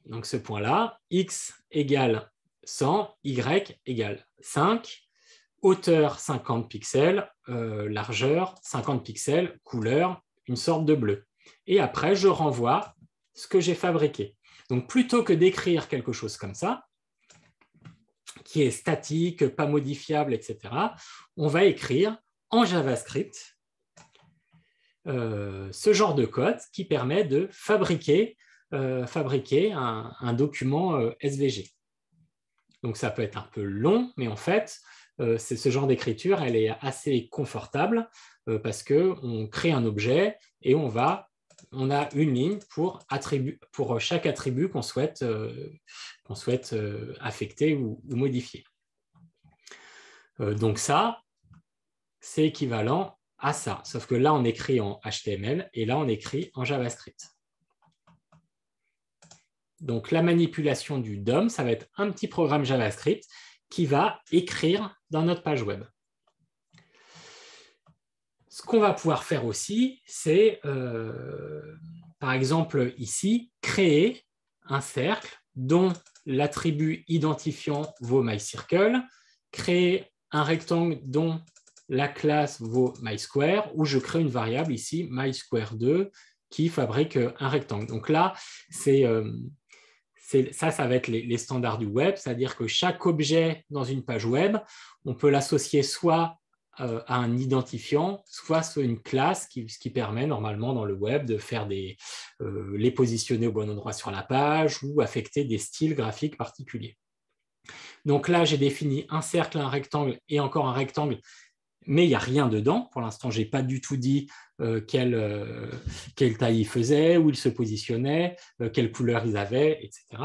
donc ce point-là, x égale 100, y égale 5, hauteur 50 pixels, largeur 50 pixels, couleur, une sorte de bleu. Et après, je renvoie ce que j'ai fabriqué. Donc, plutôt que d'écrire quelque chose comme ça, qui est statique, pas modifiable, etc., on va écrire en JavaScript ce genre de code qui permet de fabriquer un document SVG. Donc, ça peut être un peu long, mais en fait, c'est ce genre d'écriture, elle est assez confortable parce qu'on crée un objet et on a une ligne pour chaque attribut qu'on souhaite affecter ou modifier. Donc ça, c'est équivalent à ça. Sauf que là, on écrit en HTML et là, on écrit en JavaScript. Donc, la manipulation du DOM, ça va être un petit programme JavaScript qui va écrire dans notre page web. Ce qu'on va pouvoir faire aussi, c'est, par exemple, ici, créer un cercle dont l'attribut identifiant vaut MyCircle, créer un rectangle dont la classe vaut MySquare, ou je crée une variable ici, MySquare2, qui fabrique un rectangle. Donc là, ça va être les standards du web, c'est-à-dire que chaque objet dans une page web, on peut l'associer soit à un identifiant, soit sur une classe, ce qui permet normalement dans le web de faire les positionner au bon endroit sur la page ou affecter des styles graphiques particuliers. Donc là, j'ai défini un cercle, un rectangle et encore un rectangle, mais il n'y a rien dedans. Pour l'instant, je n'ai pas du tout dit quelle taille ils faisaient, où ils se positionnaient, quelle couleur ils avaient, etc.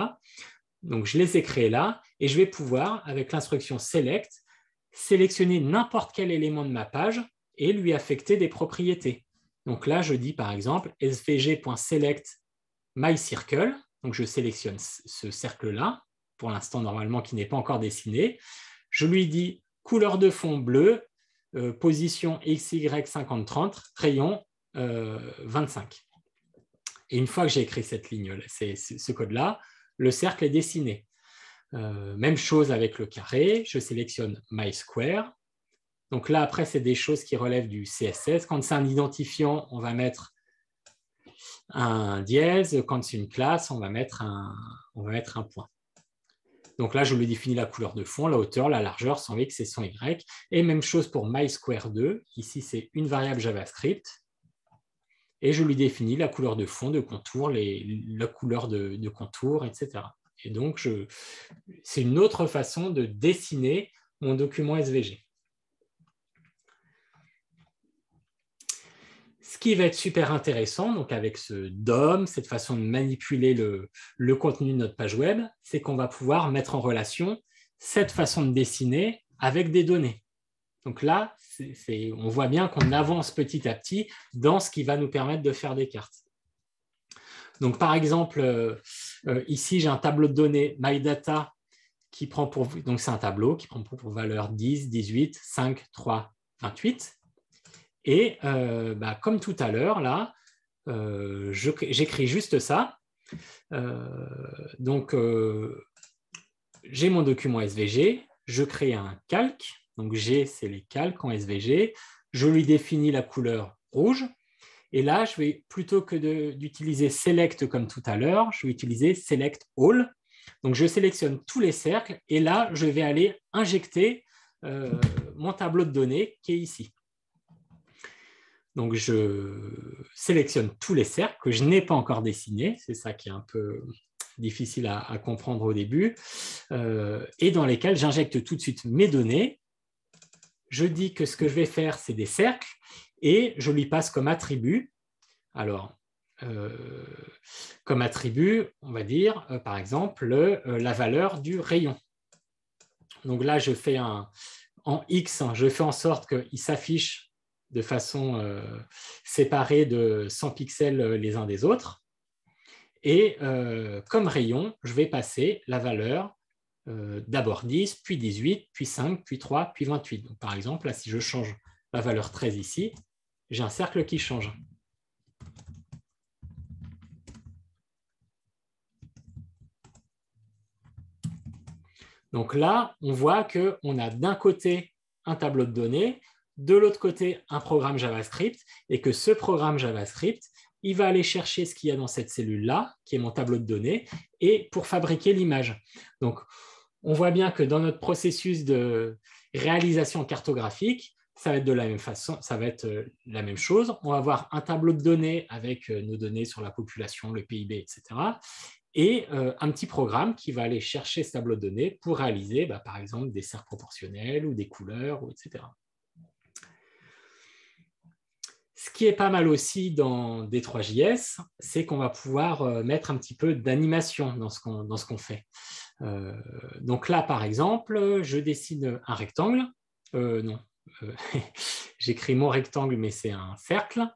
Donc, je les ai créés là et je vais pouvoir, avec l'instruction select, sélectionner n'importe quel élément de ma page et lui affecter des propriétés. Donc là, je dis par exemple svg.select myCircle. Donc, je sélectionne ce cercle-là, pour l'instant normalement qui n'est pas encore dessiné. Je lui dis couleur de fond bleu, position XY5030, rayon 25. Et une fois que j'ai écrit cette ligne, ce code-là, le cercle est dessiné. Même chose avec le carré, je sélectionne MySquare. Donc là, après, c'est des choses qui relèvent du CSS. Quand c'est un identifiant, on va mettre un dièse. Quand c'est une classe, on va mettre un point. Donc là, je lui définis la couleur de fond, la hauteur, la largeur, son X et son Y. Et même chose pour MySquare2. Ici, c'est une variable JavaScript. Et je lui définis la couleur de fond, de contour, la couleur de contour, etc. Et donc, c'est une autre façon de dessiner mon document SVG. Ce qui va être super intéressant, donc avec ce DOM, cette façon de manipuler le contenu de notre page web, c'est qu'on va pouvoir mettre en relation cette façon de dessiner avec des données. Donc là, on voit bien qu'on avance petit à petit dans ce qui va nous permettre de faire des cartes. Donc par exemple, ici, j'ai un tableau de données MyData qui prend donc c'est un tableau qui prend pour valeur 10, 18, 5, 3, 28. Et comme tout à l'heure, là, j'écris juste ça. Donc, j'ai mon document SVG, je crée un calque. Donc, G, c'est les calques en SVG. Je lui définis la couleur rouge. Et là, je vais, plutôt que d'utiliser Select comme tout à l'heure, je vais utiliser Select All. Donc, je sélectionne tous les cercles. Et là, je vais aller injecter mon tableau de données qui est ici. Donc, je sélectionne tous les cercles que je n'ai pas encore dessinés. C'est ça qui est un peu difficile à comprendre au début. Et dans lesquels j'injecte tout de suite mes données. Je dis que ce que je vais faire, c'est des cercles. Et je lui passe comme attribut. Alors, comme attribut, on va dire, par exemple, la valeur du rayon. Donc là, je fais en X, je fais en sorte qu'il s'affiche de façon séparée de 100 pixels les uns des autres. Et comme rayon, je vais passer la valeur d'abord 10, puis 18, puis 5, puis 3, puis 28. Donc, par exemple, là, si je change la valeur 13 ici, j'ai un cercle qui change. Donc là, on voit qu'on a d'un côté un tableau de données, de l'autre côté un programme JavaScript, et que ce programme JavaScript, il va aller chercher ce qu'il y a dans cette cellule-là, qui est mon tableau de données, et pour fabriquer l'image. Donc, on voit bien que dans notre processus de réalisation cartographique, ça va être de la même façon, ça va être la même chose. On va avoir un tableau de données avec nos données sur la population, le PIB, etc. Et un petit programme qui va aller chercher ce tableau de données pour réaliser, par exemple, des cercles proportionnels ou des couleurs, etc. Ce qui est pas mal aussi dans D3JS, c'est qu'on va pouvoir mettre un petit peu d'animation dans ce qu'on fait. Donc là, par exemple, je dessine un rectangle. j'écris mon rectangle, mais c'est un cercle.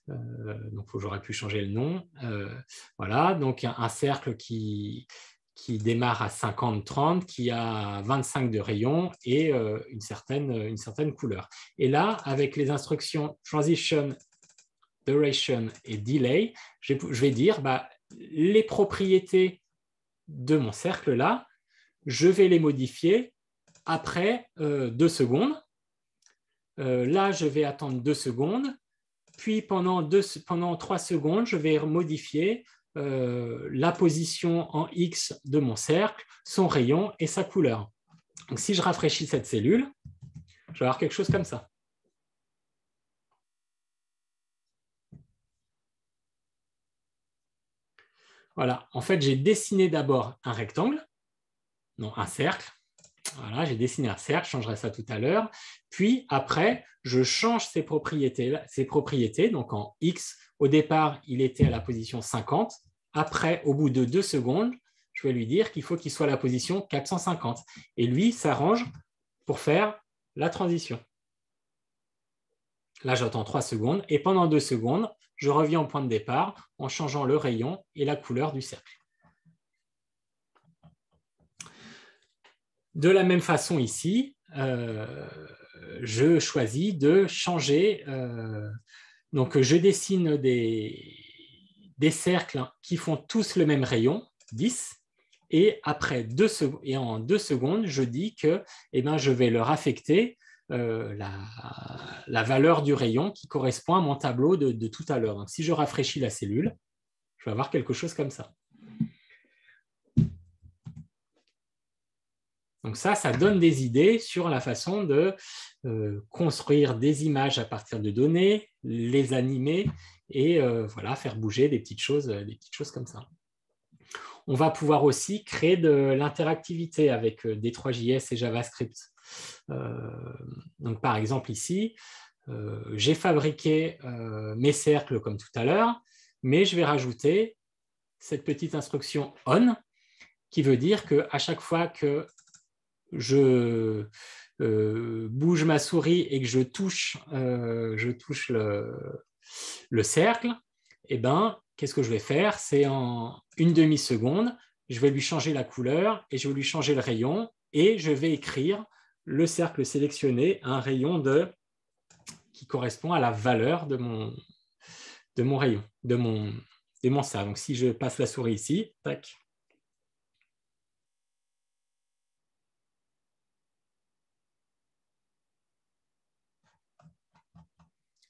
Donc, j'aurais pu changer le nom. Voilà, donc un cercle qui démarre à 50-30, qui a 25 de rayon et une certaine couleur. Et là, avec les instructions transition, duration et delay, je vais dire les propriétés de mon cercle là, je vais les modifier après 2 secondes. Là, je vais attendre 2 secondes. Puis, pendant 3 secondes, je vais modifier la position en X de mon cercle, son rayon et sa couleur. Donc, si je rafraîchis cette cellule, je vais avoir quelque chose comme ça. Voilà. En fait, j'ai dessiné d'abord un rectangle, non, un cercle. Voilà, j'ai dessiné un cercle, je changerai ça tout à l'heure. Puis après, je change ses propriétés. Donc en X, au départ, il était à la position 50. Après, au bout de 2 secondes, je vais lui dire qu'il faut qu'il soit à la position 450. Et lui s'arrange pour faire la transition. Là, j'attends 3 secondes. Et pendant 2 secondes, je reviens au point de départ en changeant le rayon et la couleur du cercle. De la même façon ici, je choisis de changer. Donc, je dessine des cercles qui font tous le même rayon, 10. Et en 2 secondes, je dis que je vais leur affecter la valeur du rayon qui correspond à mon tableau de tout à l'heure. Donc, si je rafraîchis la cellule, je vais avoir quelque chose comme ça. Donc ça donne des idées sur la façon de construire des images à partir de données, les animer et voilà, faire bouger des petites choses comme ça. On va pouvoir aussi créer de l'interactivité avec D3JS et JavaScript. Donc par exemple ici, j'ai fabriqué mes cercles comme tout à l'heure, mais je vais rajouter cette petite instruction on qui veut dire qu'à chaque fois que je bouge ma souris et que je touche le cercle, qu'est-ce que je vais faire? C'est en une demi-seconde, je vais lui changer la couleur et je vais lui changer le rayon et je vais écrire le cercle sélectionné à un rayon qui correspond à la valeur de mon rayon, de mon cercle. Donc, si je passe la souris ici, tac.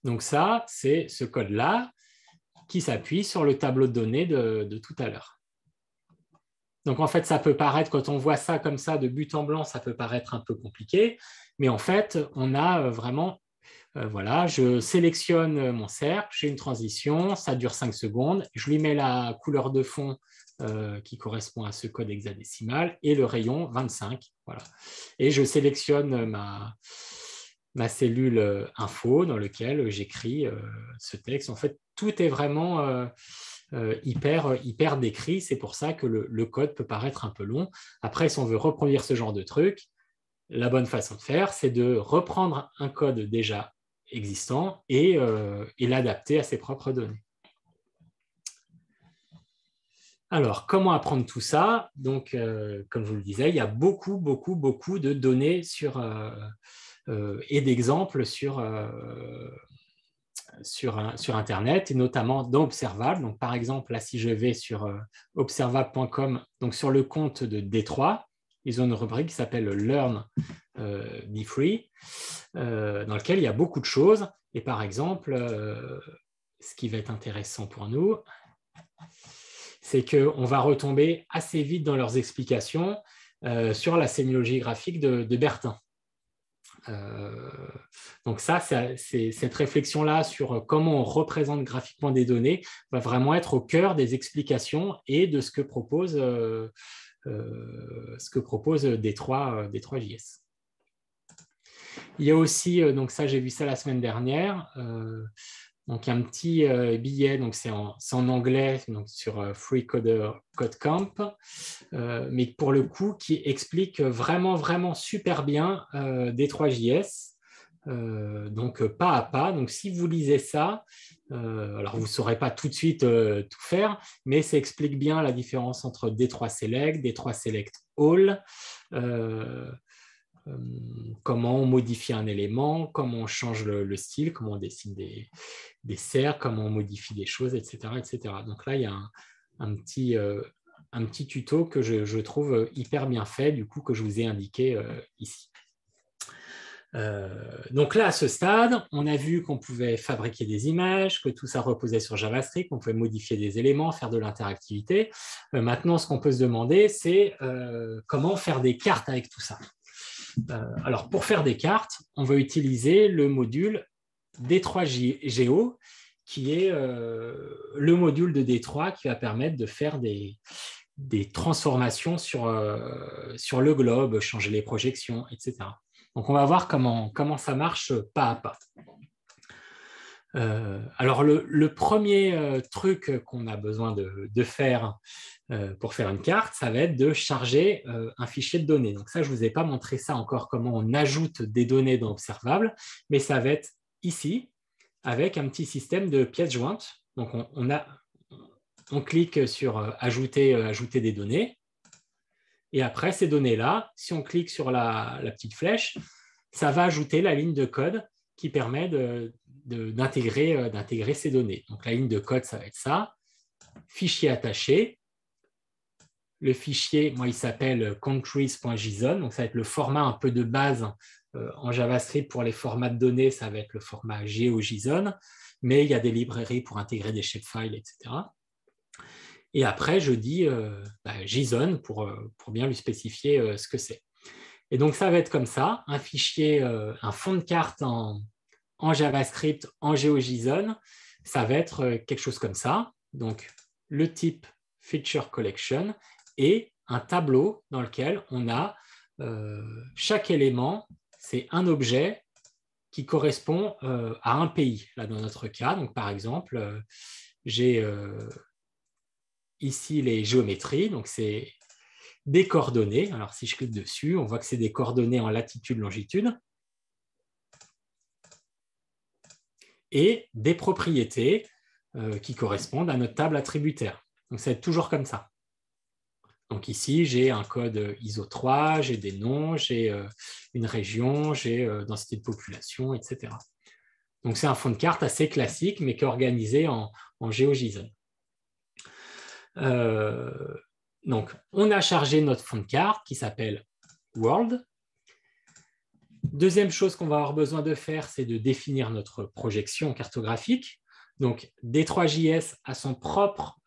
Donc ça, c'est ce code-là qui s'appuie sur le tableau de données de tout à l'heure. Donc en fait, ça peut paraître, quand on voit ça comme ça de but en blanc, ça peut paraître un peu compliqué, mais en fait, on a vraiment, voilà, je sélectionne mon cercle, j'ai une transition, ça dure 5 secondes, je lui mets la couleur de fond qui correspond à ce code hexadécimal et le rayon 25, voilà. Et je sélectionne ma cellule info dans laquelle j'écris ce texte. En fait, tout est vraiment hyper décrit. C'est pour ça que le code peut paraître un peu long. Après, si on veut reproduire ce genre de truc, la bonne façon de faire, c'est de reprendre un code déjà existant et l'adapter à ses propres données. Alors, comment apprendre tout ça? Donc, comme je vous le disais, il y a beaucoup de données et d'exemples sur Internet, et notamment dans Observable. Donc, par exemple, là, si je vais sur observable.com, donc sur le compte de D3, ils ont une rubrique qui s'appelle Learn Be Free, dans lequel il y a beaucoup de choses. Et par exemple, ce qui va être intéressant pour nous, c'est qu'on va retomber assez vite dans leurs explications sur la sémiologie graphique de Bertin. Donc ça, cette réflexion-là sur comment on représente graphiquement des données va vraiment être au cœur des explications et de ce que propose D3JS. Il y a aussi, donc ça j'ai vu ça la semaine dernière, donc un petit billet, donc c'est en anglais, donc sur Free Coder Code Camp, mais pour le coup qui explique vraiment super bien D3JS. donc pas à pas. Donc si vous lisez ça, alors vous ne saurez pas tout de suite tout faire, mais ça explique bien la différence entre D3 Select, D3 Select All, comment on modifie un élément, comment on change le style, comment on dessine des cercles, comment on modifie des choses, etc. etc. Donc là, il y a un petit tuto que je trouve hyper bien fait, du coup, que je vous ai indiqué ici. Donc là, à ce stade, on a vu qu'on pouvait fabriquer des images, que tout ça reposait sur JavaScript, qu'on pouvait modifier des éléments, faire de l'interactivité. Maintenant, ce qu'on peut se demander, c'est comment faire des cartes avec tout ça. Alors, pour faire des cartes, on va utiliser le module D3Geo, qui est le module de D3 qui va permettre de faire des transformations sur le globe, changer les projections, etc. Donc, on va voir comment ça marche pas à pas. Alors, le premier truc qu'on a besoin de faire pour faire une carte, ça va être de charger un fichier de données. Donc ça, je ne vous ai pas montré ça encore, comment on ajoute des données dans Observable, mais ça va être ici, avec un petit système de pièces jointes. Donc on clique sur ajouter des données, et après ces données-là, si on clique sur la petite flèche, ça va ajouter la ligne de code qui permet d'intégrer ces données. Donc la ligne de code, ça va être ça, fichier attaché. Le fichier, moi, il s'appelle countries.json, donc ça va être le format un peu de base en JavaScript pour les formats de données, ça va être le format GeoJSON, mais il y a des librairies pour intégrer des shapefiles, etc. Et après, je dis JSON pour bien lui spécifier ce que c'est. Et donc, ça va être comme ça, un fichier, un fond de carte en JavaScript, en GeoJSON, ça va être quelque chose comme ça. Donc, le type Feature Collection et un tableau dans lequel on a chaque élément, c'est un objet qui correspond à un pays, là dans notre cas. Donc, par exemple, j'ai ici les géométries, donc c'est des coordonnées. Alors, si je clique dessus, on voit que c'est des coordonnées en latitude, longitude, et des propriétés qui correspondent à notre table attributaire. Donc, ça va être toujours comme ça. Donc ici, j'ai un code ISO 3, j'ai des noms, j'ai une région, j'ai densité de population, etc. Donc c'est un fond de carte assez classique, mais qui est organisé en GeoJSON. Donc on a chargé notre fond de carte qui s'appelle World. Deuxième chose qu'on va avoir besoin de faire, c'est de définir notre projection cartographique. Donc, D3JS a son propre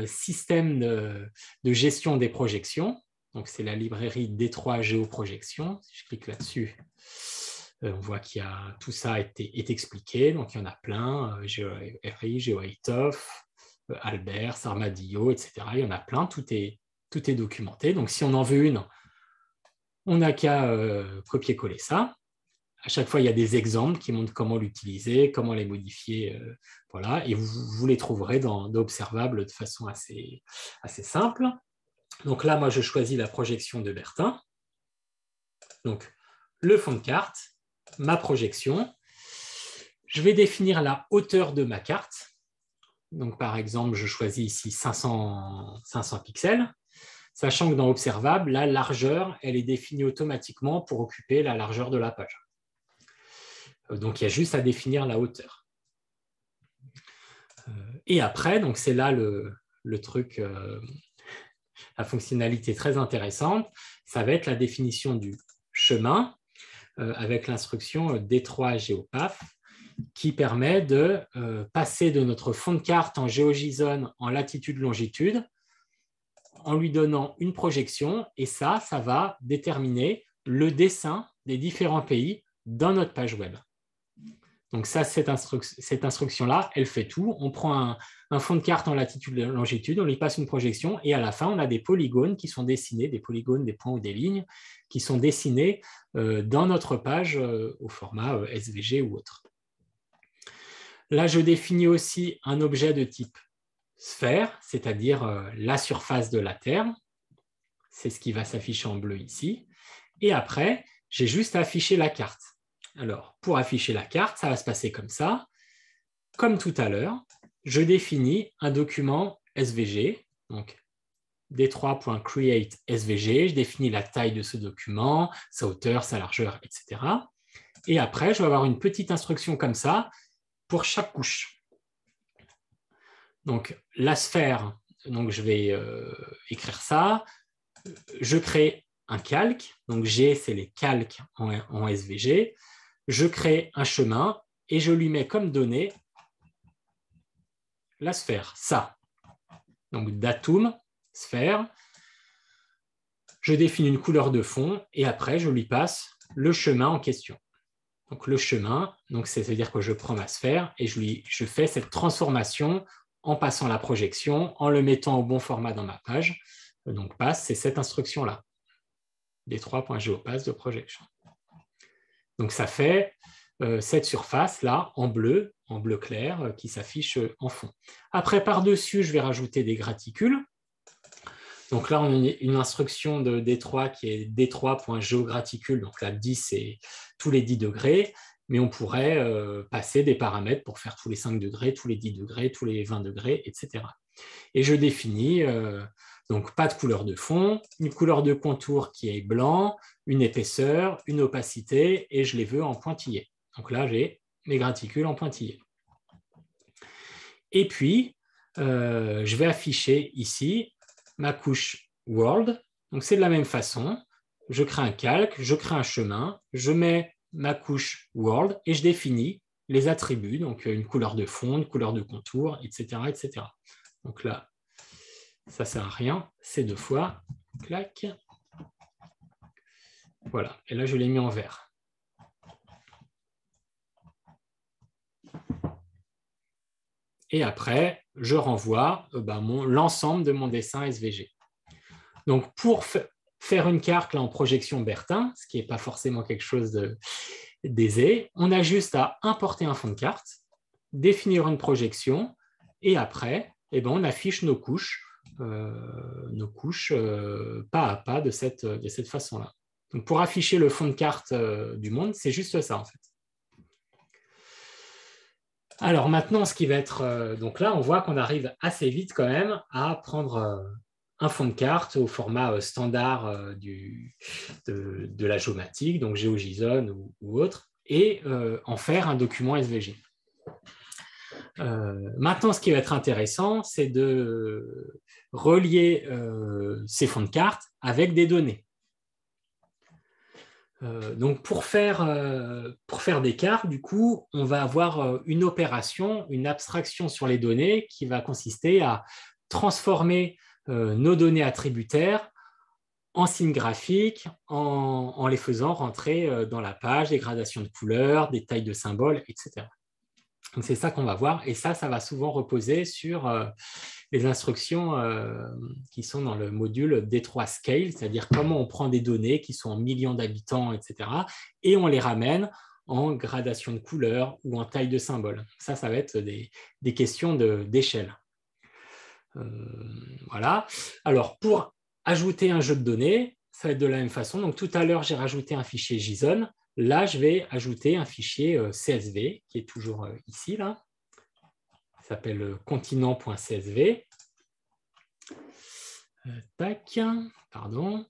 système de gestion des projections. Donc, c'est la librairie D3 GeoProjection. Si je clique là-dessus, on voit qu'il y a tout ça est expliqué. Donc, il y en a plein. GeoRI, GeoITOF, Albert, Armadillo, etc. Il y en a plein. Tout est documenté. Donc, si on en veut une, on n'a qu'à copier-coller ça. À chaque fois, il y a des exemples qui montrent comment l'utiliser, comment les modifier, voilà, et vous les trouverez dans Observable de façon assez simple. Donc là, moi, je choisis la projection de Bertin. Donc, le fond de carte, ma projection. Je vais définir la hauteur de ma carte. Donc, par exemple, je choisis ici 500 pixels, sachant que dans Observable, la largeur, elle est définie automatiquement pour occuper la largeur de la page. Donc, il y a juste à définir la hauteur. Et après, donc c'est là le truc, la fonctionnalité très intéressante, ça va être la définition du chemin avec l'instruction D3 GeoPath qui permet de passer de notre fond de carte en GeoJSON en latitude-longitude en lui donnant une projection, et ça va déterminer le dessin des différents pays dans notre page web. Donc ça, cette instruction-là, elle fait tout. On prend un fond de carte en latitude et longitude, on lui passe une projection, et à la fin, on a des polygones qui sont dessinés, des polygones, des points ou des lignes, qui sont dessinés dans notre page au format SVG ou autre. Là, je définis aussi un objet de type sphère, c'est-à-dire la surface de la Terre. C'est ce qui va s'afficher en bleu ici. Et après, j'ai juste à afficher la carte. Alors, pour afficher la carte, ça va se passer comme ça. Comme tout à l'heure, je définis un document SVG, donc d3.create SVG, je définis la taille de ce document, sa hauteur, sa largeur, etc. Et après, je vais avoir une petite instruction comme ça pour chaque couche. Donc, la sphère, donc je vais écrire ça. Je crée un calque. Donc, G, c'est les calques en SVG. Je crée un chemin et je lui mets comme donnée la sphère, ça. Donc, datum, sphère. Je définis une couleur de fond et après, je lui passe le chemin en question. Donc, le chemin, c'est-à-dire que je prends ma sphère et je fais cette transformation en passant la projection, en le mettant au bon format dans ma page. Donc, passe, c'est cette instruction-là. D3.geopass de projection. Donc, ça fait cette surface-là en bleu clair, qui s'affiche en fond. Après, par-dessus, je vais rajouter des graticules. Donc là, on a une instruction de D3 qui est D3.geograticule. Donc là, 10, c'est tous les 10 degrés. Mais on pourrait passer des paramètres pour faire tous les 5 degrés, tous les 10 degrés, tous les 20 degrés, etc. Et je définis donc pas de couleur de fond, une couleur de contour qui est blanc, une épaisseur, une opacité, et je les veux en pointillé. Donc là, j'ai mes graticules en pointillé. Et puis, je vais afficher ici ma couche World. Donc, c'est de la même façon. Je crée un calque, je crée un chemin, je mets ma couche World et je définis les attributs, donc une couleur de fond, une couleur de contour, etc. etc. Donc là, ça ne sert à rien, c'est 2 fois. Clac. Voilà, et là, je l'ai mis en vert. Et après, je renvoie l'ensemble de mon dessin SVG. Donc, pour faire une carte là, en projection Bertin, ce qui n'est pas forcément quelque chose d'aisé, on a juste à importer un fond de carte, définir une projection, et après, on affiche nos couches pas à pas de cette façon-là. Donc, pour afficher le fond de carte du monde, c'est juste ça, en fait. Alors maintenant, ce qui va être... donc là, on voit qu'on arrive assez vite quand même à prendre un fond de carte au format standard de la géomatique, donc GeoJSON ou autre, et en faire un document SVG. Maintenant, ce qui va être intéressant, c'est de relier ces fonds de carte avec des données. Donc, pour faire des cartes, du coup, on va avoir une opération, une abstraction sur les données qui va consister à transformer nos données attributaires en signes graphiques en les faisant rentrer dans la page, des gradations de couleurs, des tailles de symboles, etc. Donc, c'est ça qu'on va voir. Et ça va souvent reposer sur les instructions qui sont dans le module D3 Scale, c'est-à-dire comment on prend des données qui sont en millions d'habitants, etc., et on les ramène en gradation de couleurs ou en taille de symboles. Ça va être des questions d'échelle. Voilà. Alors, pour ajouter un jeu de données, ça va être de la même façon. Donc, tout à l'heure, j'ai rajouté un fichier JSON. Là, je vais ajouter un fichier CSV qui est toujours ici, là. Ça s'appelle continent.csv. Tac, pardon.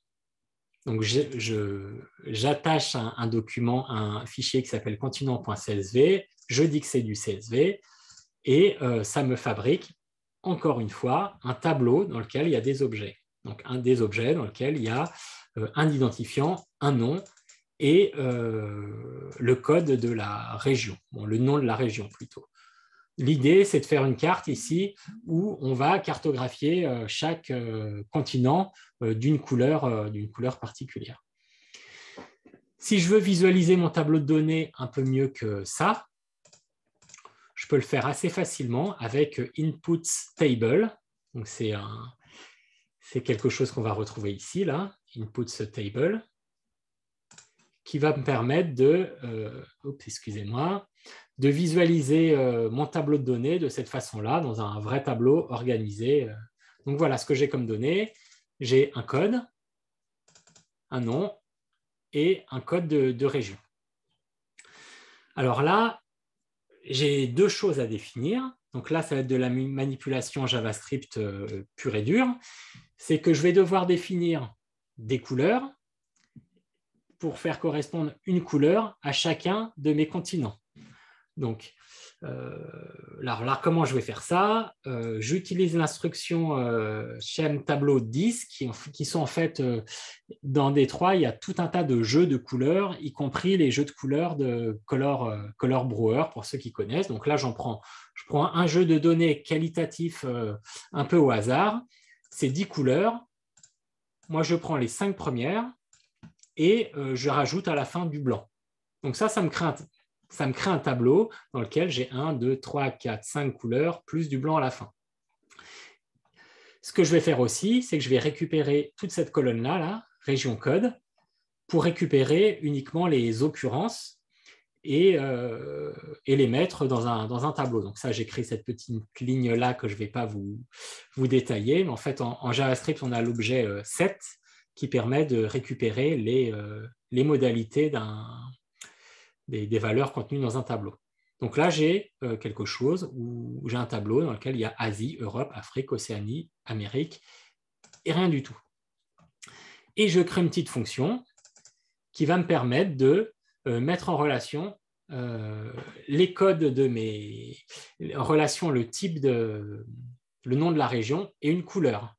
Donc, j'attache un document, un fichier qui s'appelle continent.csv. Je dis que c'est du CSV et ça me fabrique, encore une fois, un tableau dans lequel il y a des objets. Donc, des objets dans lequel il y a un identifiant, un nom et le code de la région, le nom de la région plutôt. L'idée, c'est de faire une carte ici où on va cartographier chaque continent d'une couleur particulière. Si je veux visualiser mon tableau de données un peu mieux que ça, je peux le faire assez facilement avec Inputs Table. Donc, c'est quelque chose qu'on va retrouver ici, là, Inputs Table, qui va me permettre de visualiser mon tableau de données de cette façon-là, dans un vrai tableau organisé. Donc voilà ce que j'ai comme données. J'ai un code, un nom et un code de région. Alors là, j'ai deux choses à définir. Donc là, ça va être de la manipulation JavaScript pure et dure. C'est que je vais devoir définir des couleurs pour faire correspondre une couleur à chacun de mes continents. Donc, là, comment je vais faire ça? J'utilise l'instruction chem tableau 10 qui sont en fait dans D3, il y a tout un tas de jeux de couleurs, y compris les jeux de couleurs de Color Brewer, pour ceux qui connaissent. Donc là, je prends un jeu de données qualitatif un peu au hasard. C'est 10 couleurs. Moi, je prends les 5 premières et je rajoute à la fin du blanc. Donc ça me crée un tableau dans lequel j'ai 1, 2, 3, 4, 5 couleurs, plus du blanc à la fin. Ce que je vais faire aussi, c'est que je vais récupérer toute cette colonne-là, là, région code, pour récupérer uniquement les occurrences et les mettre dans un tableau. Donc ça, j'ai créé cette petite ligne-là que je ne vais pas vous détailler. Mais en fait, en JavaScript, on a l'objet set qui permet de récupérer les modalités des valeurs contenues dans un tableau. Donc là, j'ai quelque chose où j'ai un tableau dans lequel il y a Asie, Europe, Afrique, Océanie, Amérique et rien du tout. Et je crée une petite fonction qui va me permettre de mettre en relation les codes de en relation le type le nom de la région et une couleur.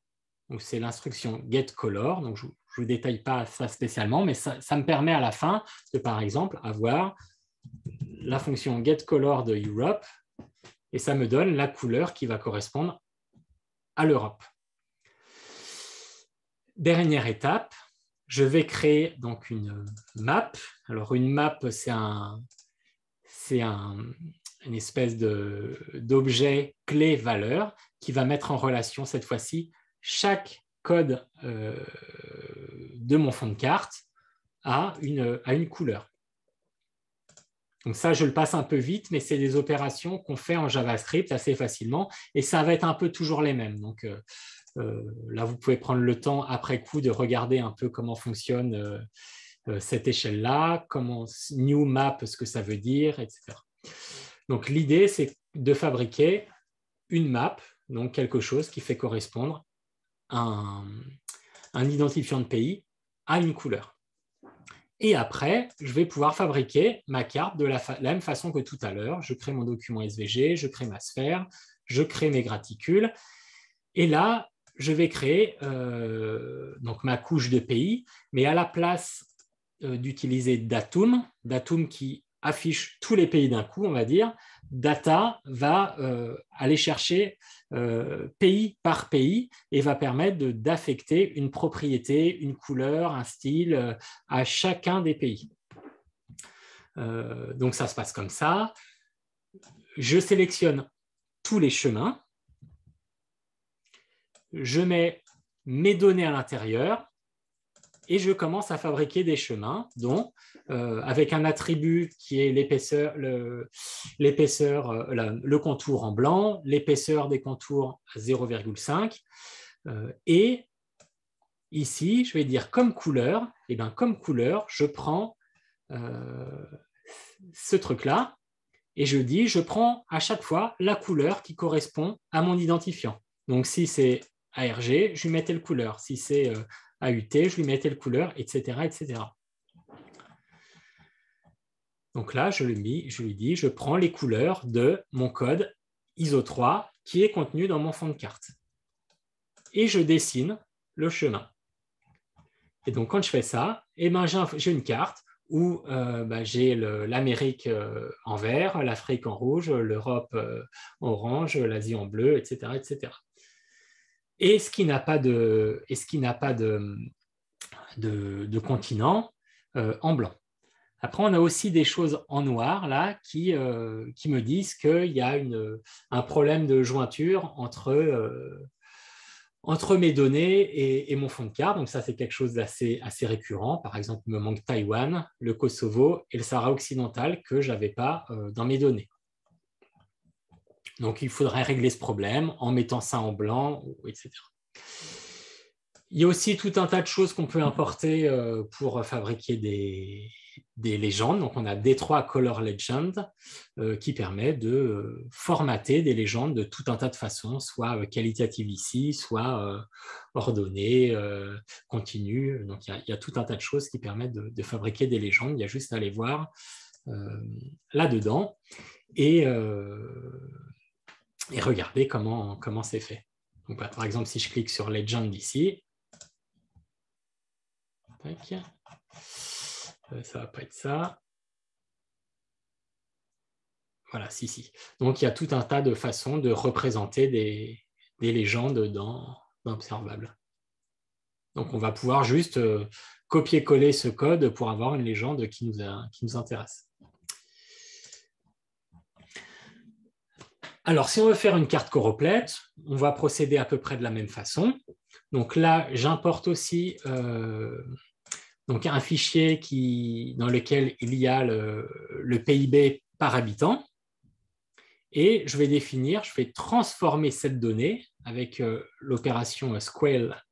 Donc c'est l'instruction getColor. Donc je ne vous détaille pas ça spécialement, mais ça me permet à la fin de, par exemple, avoir la fonction getColor de Europe et ça me donne la couleur qui va correspondre à l'Europe. Dernière étape, je vais créer donc une map. Alors une map, c'est une espèce d'objet clé-valeur qui va mettre en relation cette fois-ci chaque code de mon fond de carte à une couleur. Donc ça, je le passe un peu vite, mais c'est des opérations qu'on fait en JavaScript assez facilement et ça va être un peu toujours les mêmes. Donc là, vous pouvez prendre le temps après coup de regarder un peu comment fonctionne cette échelle-là, comment new map, ce que ça veut dire, etc. Donc l'idée, c'est de fabriquer une map, donc quelque chose qui fait correspondre un identifiant de pays à une couleur. Et après, je vais pouvoir fabriquer ma carte de la même façon que tout à l'heure. Je crée mon document SVG, je crée ma sphère, je crée mes graticules. Et là, je vais créer donc ma couche de pays, mais à la place d'utiliser datum qui affiche tous les pays d'un coup, on va dire, data va aller chercher pays par pays et va permettre d'affecter une propriété, une couleur, un style à chacun des pays. Donc ça se passe comme ça. Je sélectionne tous les chemins. Je mets mes données à l'intérieur et je commence à fabriquer des chemins dont, avec un attribut qui est l'épaisseur, le contour en blanc, l'épaisseur des contours à 0,5. Et ici, je vais dire comme couleur, et bien comme couleur, je prends ce truc-là et je dis, je prends à chaque fois la couleur qui correspond à mon identifiant. Donc si c'est ARG, je lui mets telle couleur. Si c'est AUT, je lui mets telle couleur, etc., etc. Donc là, je lui dis, je prends les couleurs de mon code ISO 3 qui est contenu dans mon fond de carte. Et je dessine le chemin. Et donc, quand je fais ça, eh ben, j'ai une carte où j'ai l'Amérique en vert, l'Afrique en rouge, l'Europe en orange, l'Asie en bleu, etc., etc. Et ce qui n'a pas de continent en blanc. Après, on a aussi des choses en noir là qui me disent qu'il y a un problème de jointure entre mes données et mon fond de carte. Donc ça, c'est quelque chose d'assez récurrent. Par exemple, il me manque Taïwan, le Kosovo et le Sahara occidental que je n'avais pas dans mes données. Donc, il faudrait régler ce problème en mettant ça en blanc, etc. Il y a aussi tout un tas de choses qu'on peut importer pour fabriquer des légendes. Donc, on a D3 Color Legend qui permet de formater des légendes de tout un tas de façons, soit qualitatives ici, soit ordonnées, continues. Donc, il y a tout un tas de choses qui permettent de fabriquer des légendes. Il y a juste à aller voir là-dedans et regarder comment c'est fait. Donc, par exemple, si je clique sur Legend ici, tac, ça ne va pas être ça. Voilà, si. Donc, il y a tout un tas de façons de représenter des légendes dans Observable. Donc, on va pouvoir juste copier-coller ce code pour avoir une légende qui nous intéresse. Alors, si on veut faire une carte choroplète, on va procéder à peu près de la même façon. Donc là, j'importe aussi donc un fichier dans lequel il y a le PIB par habitant. Et je vais transformer cette donnée avec l'opération scale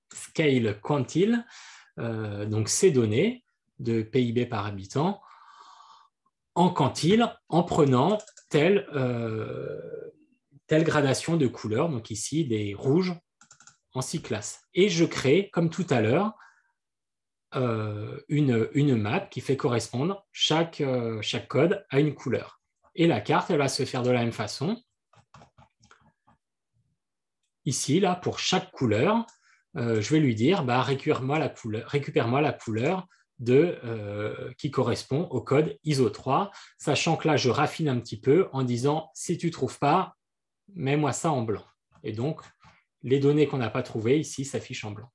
quantile, donc ces données de PIB par habitant, en quantile en prenant telle gradation de couleurs, donc ici des rouges en 6 classes. Et je crée, comme tout à l'heure, une map qui fait correspondre chaque code à une couleur. Et la carte, elle va se faire de la même façon. Ici, là, pour chaque couleur, je vais lui dire, récupère-moi la couleur qui correspond au code ISO3, sachant que là, je raffine un petit peu en disant, si tu ne trouves pas, mets-moi ça en blanc. Et donc, les données qu'on n'a pas trouvées ici s'affichent en blanc.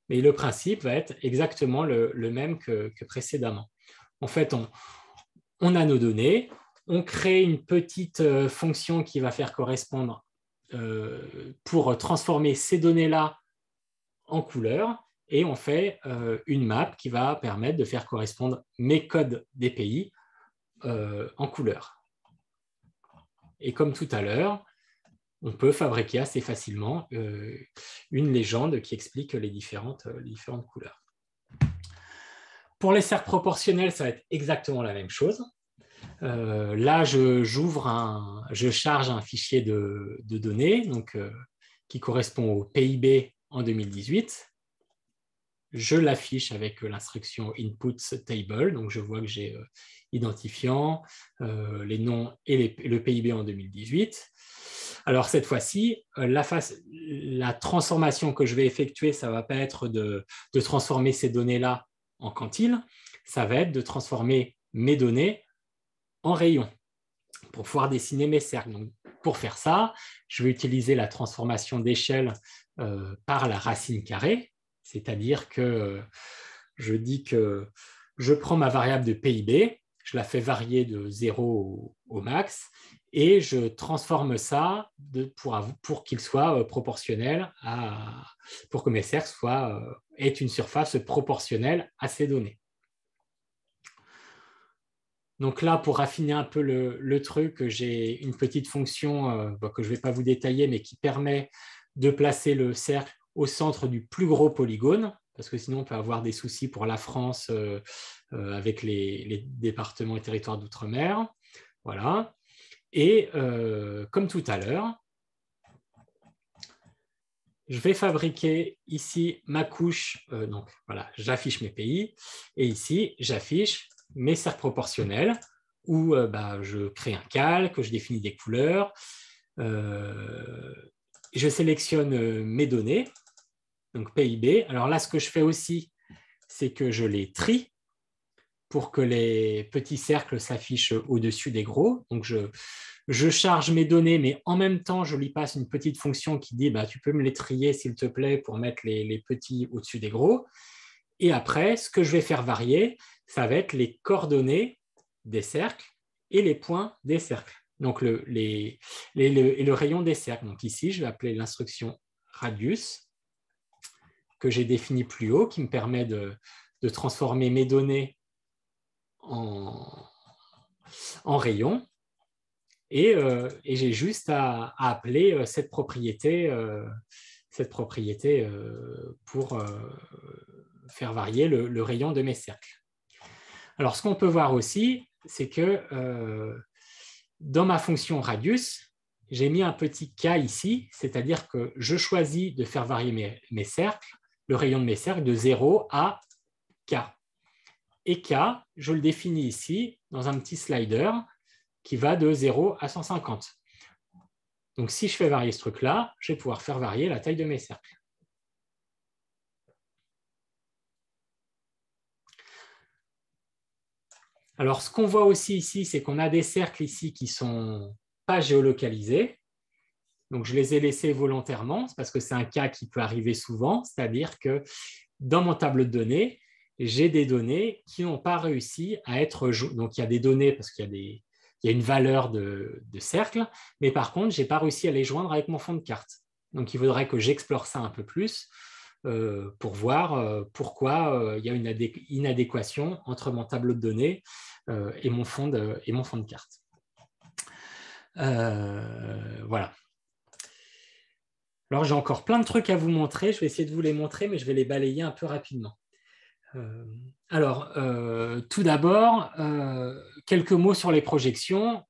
Mais le principe va être exactement le même que précédemment. En fait, on a nos données, on crée une petite fonction qui va faire correspondre pour transformer ces données-là en couleurs, et on fait une map qui va permettre de faire correspondre mes codes des pays en couleurs. Et comme tout à l'heure, on peut fabriquer assez facilement une légende qui explique les différentes couleurs. Pour les cercles proportionnels, ça va être exactement la même chose. Là, je charge un fichier de données donc, qui correspond au PIB en 2018. Je l'affiche avec l'instruction inputs table. Donc, je vois que j'ai identifiant, les noms et le PIB en 2018. Alors, cette fois-ci, la transformation que je vais effectuer, ça ne va pas être de transformer ces données-là en quantile, ça va être de transformer mes données en rayons pour pouvoir dessiner mes cercles. Donc, pour faire ça, je vais utiliser la transformation d'échelle par la racine carrée, c'est-à-dire que je dis que je prends ma variable de PIB, je la fais varier de 0 au max, et je transforme ça pour qu'il soit proportionnel pour que mes cercles aient une surface proportionnelle à ces données. Donc là, pour raffiner un peu le truc, j'ai une petite fonction que je ne vais pas vous détailler, mais qui permet de placer le cercle au centre du plus gros polygone, parce que sinon on peut avoir des soucis pour la France avec les départements et territoires d'outre-mer. Voilà. Et comme tout à l'heure, je vais fabriquer ici ma couche. Donc voilà, j'affiche mes pays. Et ici, j'affiche mes cercles proportionnels où je crée un calque, je définis des couleurs. Je sélectionne mes données, donc PIB. Alors là, ce que je fais aussi, c'est que je les trie pour que les petits cercles s'affichent au-dessus des gros. Donc, je charge mes données, mais en même temps, je lui passe une petite fonction qui dit tu peux me les trier, s'il te plaît, pour mettre les petits au-dessus des gros. Et après, ce que je vais faire varier, ça va être les coordonnées des cercles et les points des cercles. Donc, le rayon des cercles. Donc, ici, je vais appeler l'instruction radius que j'ai définie plus haut, qui me permet de transformer mes données en rayons. Et j'ai juste à appeler cette propriété pour faire varier le rayon de mes cercles. Alors, ce qu'on peut voir aussi, c'est que dans ma fonction radius, j'ai mis un petit k ici, c'est-à-dire que je choisis de faire varier mes cercles, le rayon de mes cercles de 0 à k. Et k, je le définis ici dans un petit slider qui va de 0 à 150. Donc, si je fais varier ce truc-là, je vais pouvoir faire varier la taille de mes cercles. Alors, ce qu'on voit aussi ici, c'est qu'on a des cercles ici qui ne sont pas géolocalisés. Donc, je les ai laissés volontairement parce que c'est un cas qui peut arriver souvent, c'est-à-dire que dans mon tableau de données, j'ai des données qui n'ont pas réussi à être jointes. Donc, il y a des données parce qu'il y a une valeur de cercle, mais par contre, je n'ai pas réussi à les joindre avec mon fond de carte. Donc, il faudrait que j'explore ça un peu plus pour voir pourquoi il y a une inadéquation entre mon tableau de données et mon fond de carte. Voilà. Alors, j'ai encore plein de trucs à vous montrer. Je vais essayer de vous les montrer, mais je vais les balayer un peu rapidement. Tout d'abord, quelques mots sur les projections.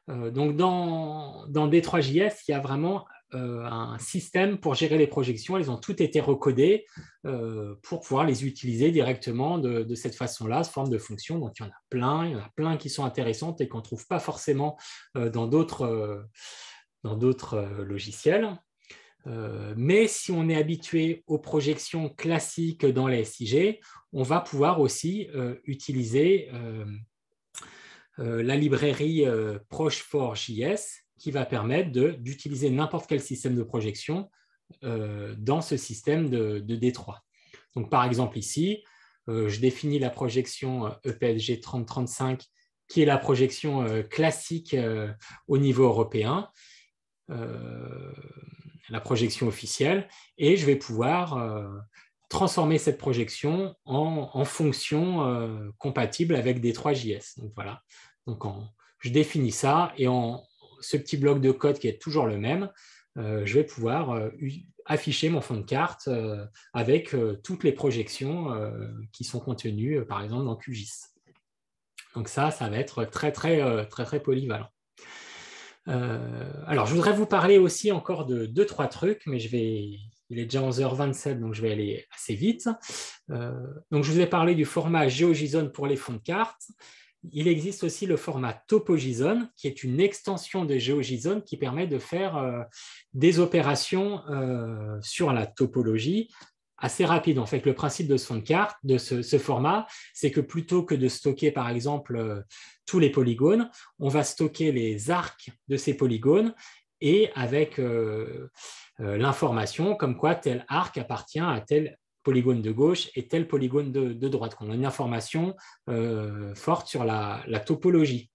Donc, dans D3JS, il y a vraiment un système pour gérer les projections. Elles ont toutes été recodées pour pouvoir les utiliser directement de cette façon-là, sous forme de fonction. Donc, il y en a plein qui sont intéressantes et qu'on ne trouve pas forcément dans d'autres logiciels. Mais si on est habitué aux projections classiques dans les SIG, on va pouvoir aussi utiliser la librairie Proche4JS qui va permettre d'utiliser n'importe quel système de projection dans ce système de D3. Donc, par exemple, ici, je définis la projection EPSG 3035 qui est la projection classique au niveau européen. La projection officielle, et je vais pouvoir transformer cette projection en fonction compatible avec D3JS. Donc voilà, donc je définis ça, et ce petit bloc de code qui est toujours le même, je vais pouvoir afficher mon fond de carte avec toutes les projections qui sont contenues, par exemple, dans QGIS. Donc ça va être très polyvalent. Alors, je voudrais vous parler aussi encore de 2-3 trucs, mais il est déjà 11h27, donc je vais aller assez vite. Donc, je vous ai parlé du format GeoJSON pour les fonds de cartes. Il existe aussi le format TopoJSON, qui est une extension de GeoJSON qui permet de faire des opérations sur la topologie assez rapide. En fait, le principe de ce fond de carte, de ce format, c'est que plutôt que de stocker, par exemple, tous les polygones, on va stocker les arcs de ces polygones et avec l'information comme quoi tel arc appartient à tel polygone de gauche et tel polygone de droite. On a une information forte sur la topologie.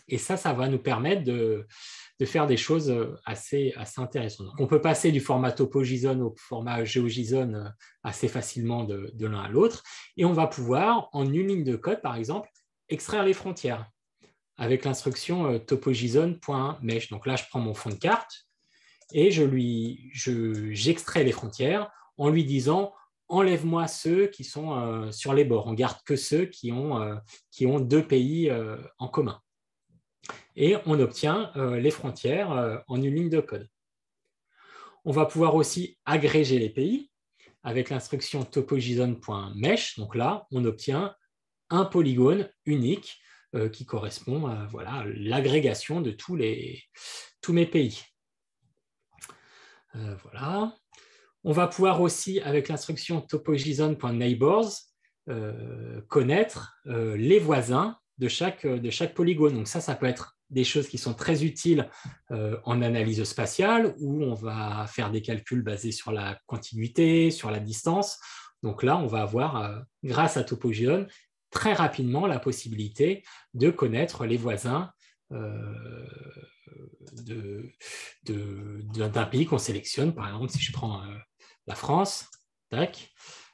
Et ça va nous permettre de faire des choses assez intéressantes. Donc, on peut passer du format TopoJSON au format GeoJSON assez facilement de l'un à l'autre. Et on va pouvoir, en une ligne de code, par exemple, extraire les frontières avec l'instruction topojson.mesh. Donc là, je prends mon fond de carte et j'extrais les frontières en lui disant « enlève-moi ceux qui sont sur les bords. On garde que ceux qui ont deux pays en commun. » Et on obtient les frontières en une ligne de code. On va pouvoir aussi agréger les pays avec l'instruction topojson.mesh. Donc là, on obtient un polygone unique qui correspond à l'agrégation de tous mes pays. Voilà. On va pouvoir aussi, avec l'instruction topojson.neighbors, connaître les voisins de chaque polygone. Donc ça peut être des choses qui sont très utiles en analyse spatiale, où on va faire des calculs basés sur la contiguïté, sur la distance. Donc là, on va avoir, grâce à TopoJSON, très rapidement la possibilité de connaître les voisins d'un pays qu'on sélectionne. Par exemple, si je prends la France, tac,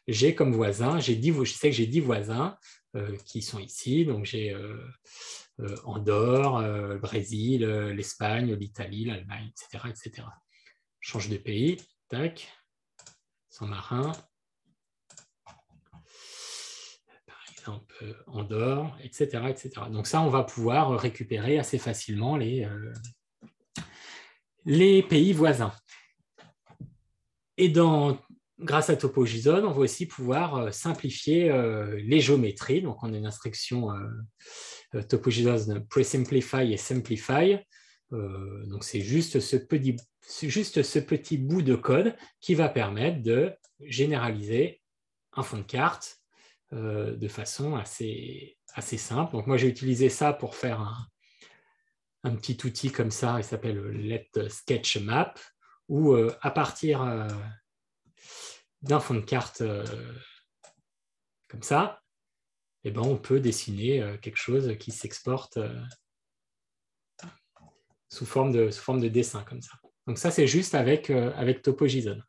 j'ai comme voisin, je sais que j'ai 10 voisins qui sont ici. Donc j'ai Andorre, le Brésil, l'Espagne, l'Italie, l'Allemagne, etc. Je change de pays, tac, Saint-Marin. c'est un peu Andorre, etc., etc. Donc ça, on va pouvoir récupérer assez facilement les pays voisins. Et grâce à TopoJSON, on va aussi pouvoir simplifier les géométries. Donc, on a une instruction TopoJSON Presimplify et Simplify. Donc, c'est juste ce petit bout de code qui va permettre de généraliser un fond de carte de façon assez simple. Donc, moi, j'ai utilisé ça pour faire un petit outil comme ça, il s'appelle Let Sketch Map, où à partir d'un fond de carte comme ça, eh ben, on peut dessiner quelque chose qui s'exporte sous forme de dessin comme ça. Donc ça, c'est juste avec TopoJSON.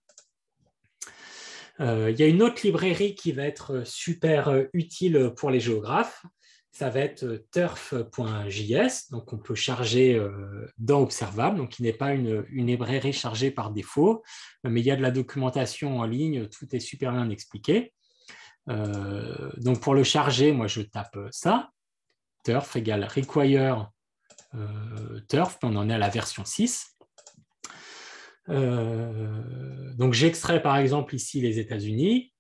Il y a une autre librairie qui va être super utile pour les géographes. Ça va être turf.js, donc on peut charger dans Observable, donc qui n'est pas une librairie chargée par défaut, mais il y a de la documentation en ligne, tout est super bien expliqué. Donc pour le charger, moi je tape ça, turf égale require turf, on en est à la version 6. Donc j'extrais par exemple ici les États-Unis.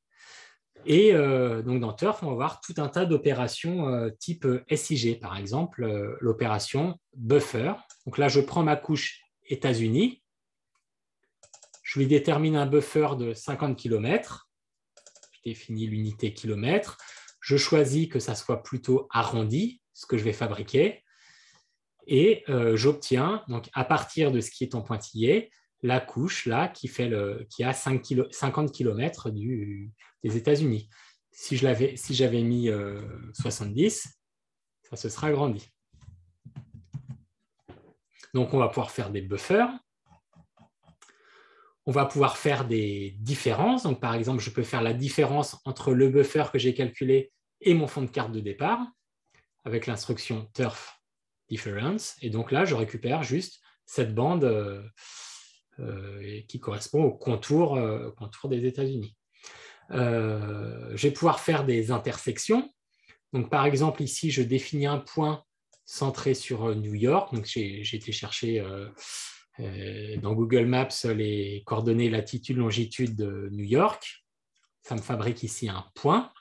Et donc dans Turf, on va voir tout un tas d'opérations type SIG, par exemple l'opération buffer. Donc là, je prends ma couche États-Unis, je lui détermine un buffer de 50 km, je définis l'unité kilomètre, je choisis que ça soit plutôt arrondi, ce que je vais fabriquer, et j'obtiens, donc à partir de ce qui est en pointillé, la couche là qui a 50 km des États-Unis. Si j'avais mis 70, ça se sera agrandi. Donc, on va pouvoir faire des buffers. On va pouvoir faire des différences. Donc, par exemple, je peux faire la différence entre le buffer que j'ai calculé et mon fond de carte de départ avec l'instruction turf difference. Et donc là, je récupère juste cette bande qui correspond au contour des États-Unis. Je vais pouvoir faire des intersections. Donc, par exemple, ici, je définis un point centré sur New York. Donc, j'ai été chercher dans Google Maps les coordonnées latitude, longitude de New York. Ça me fabrique ici un point.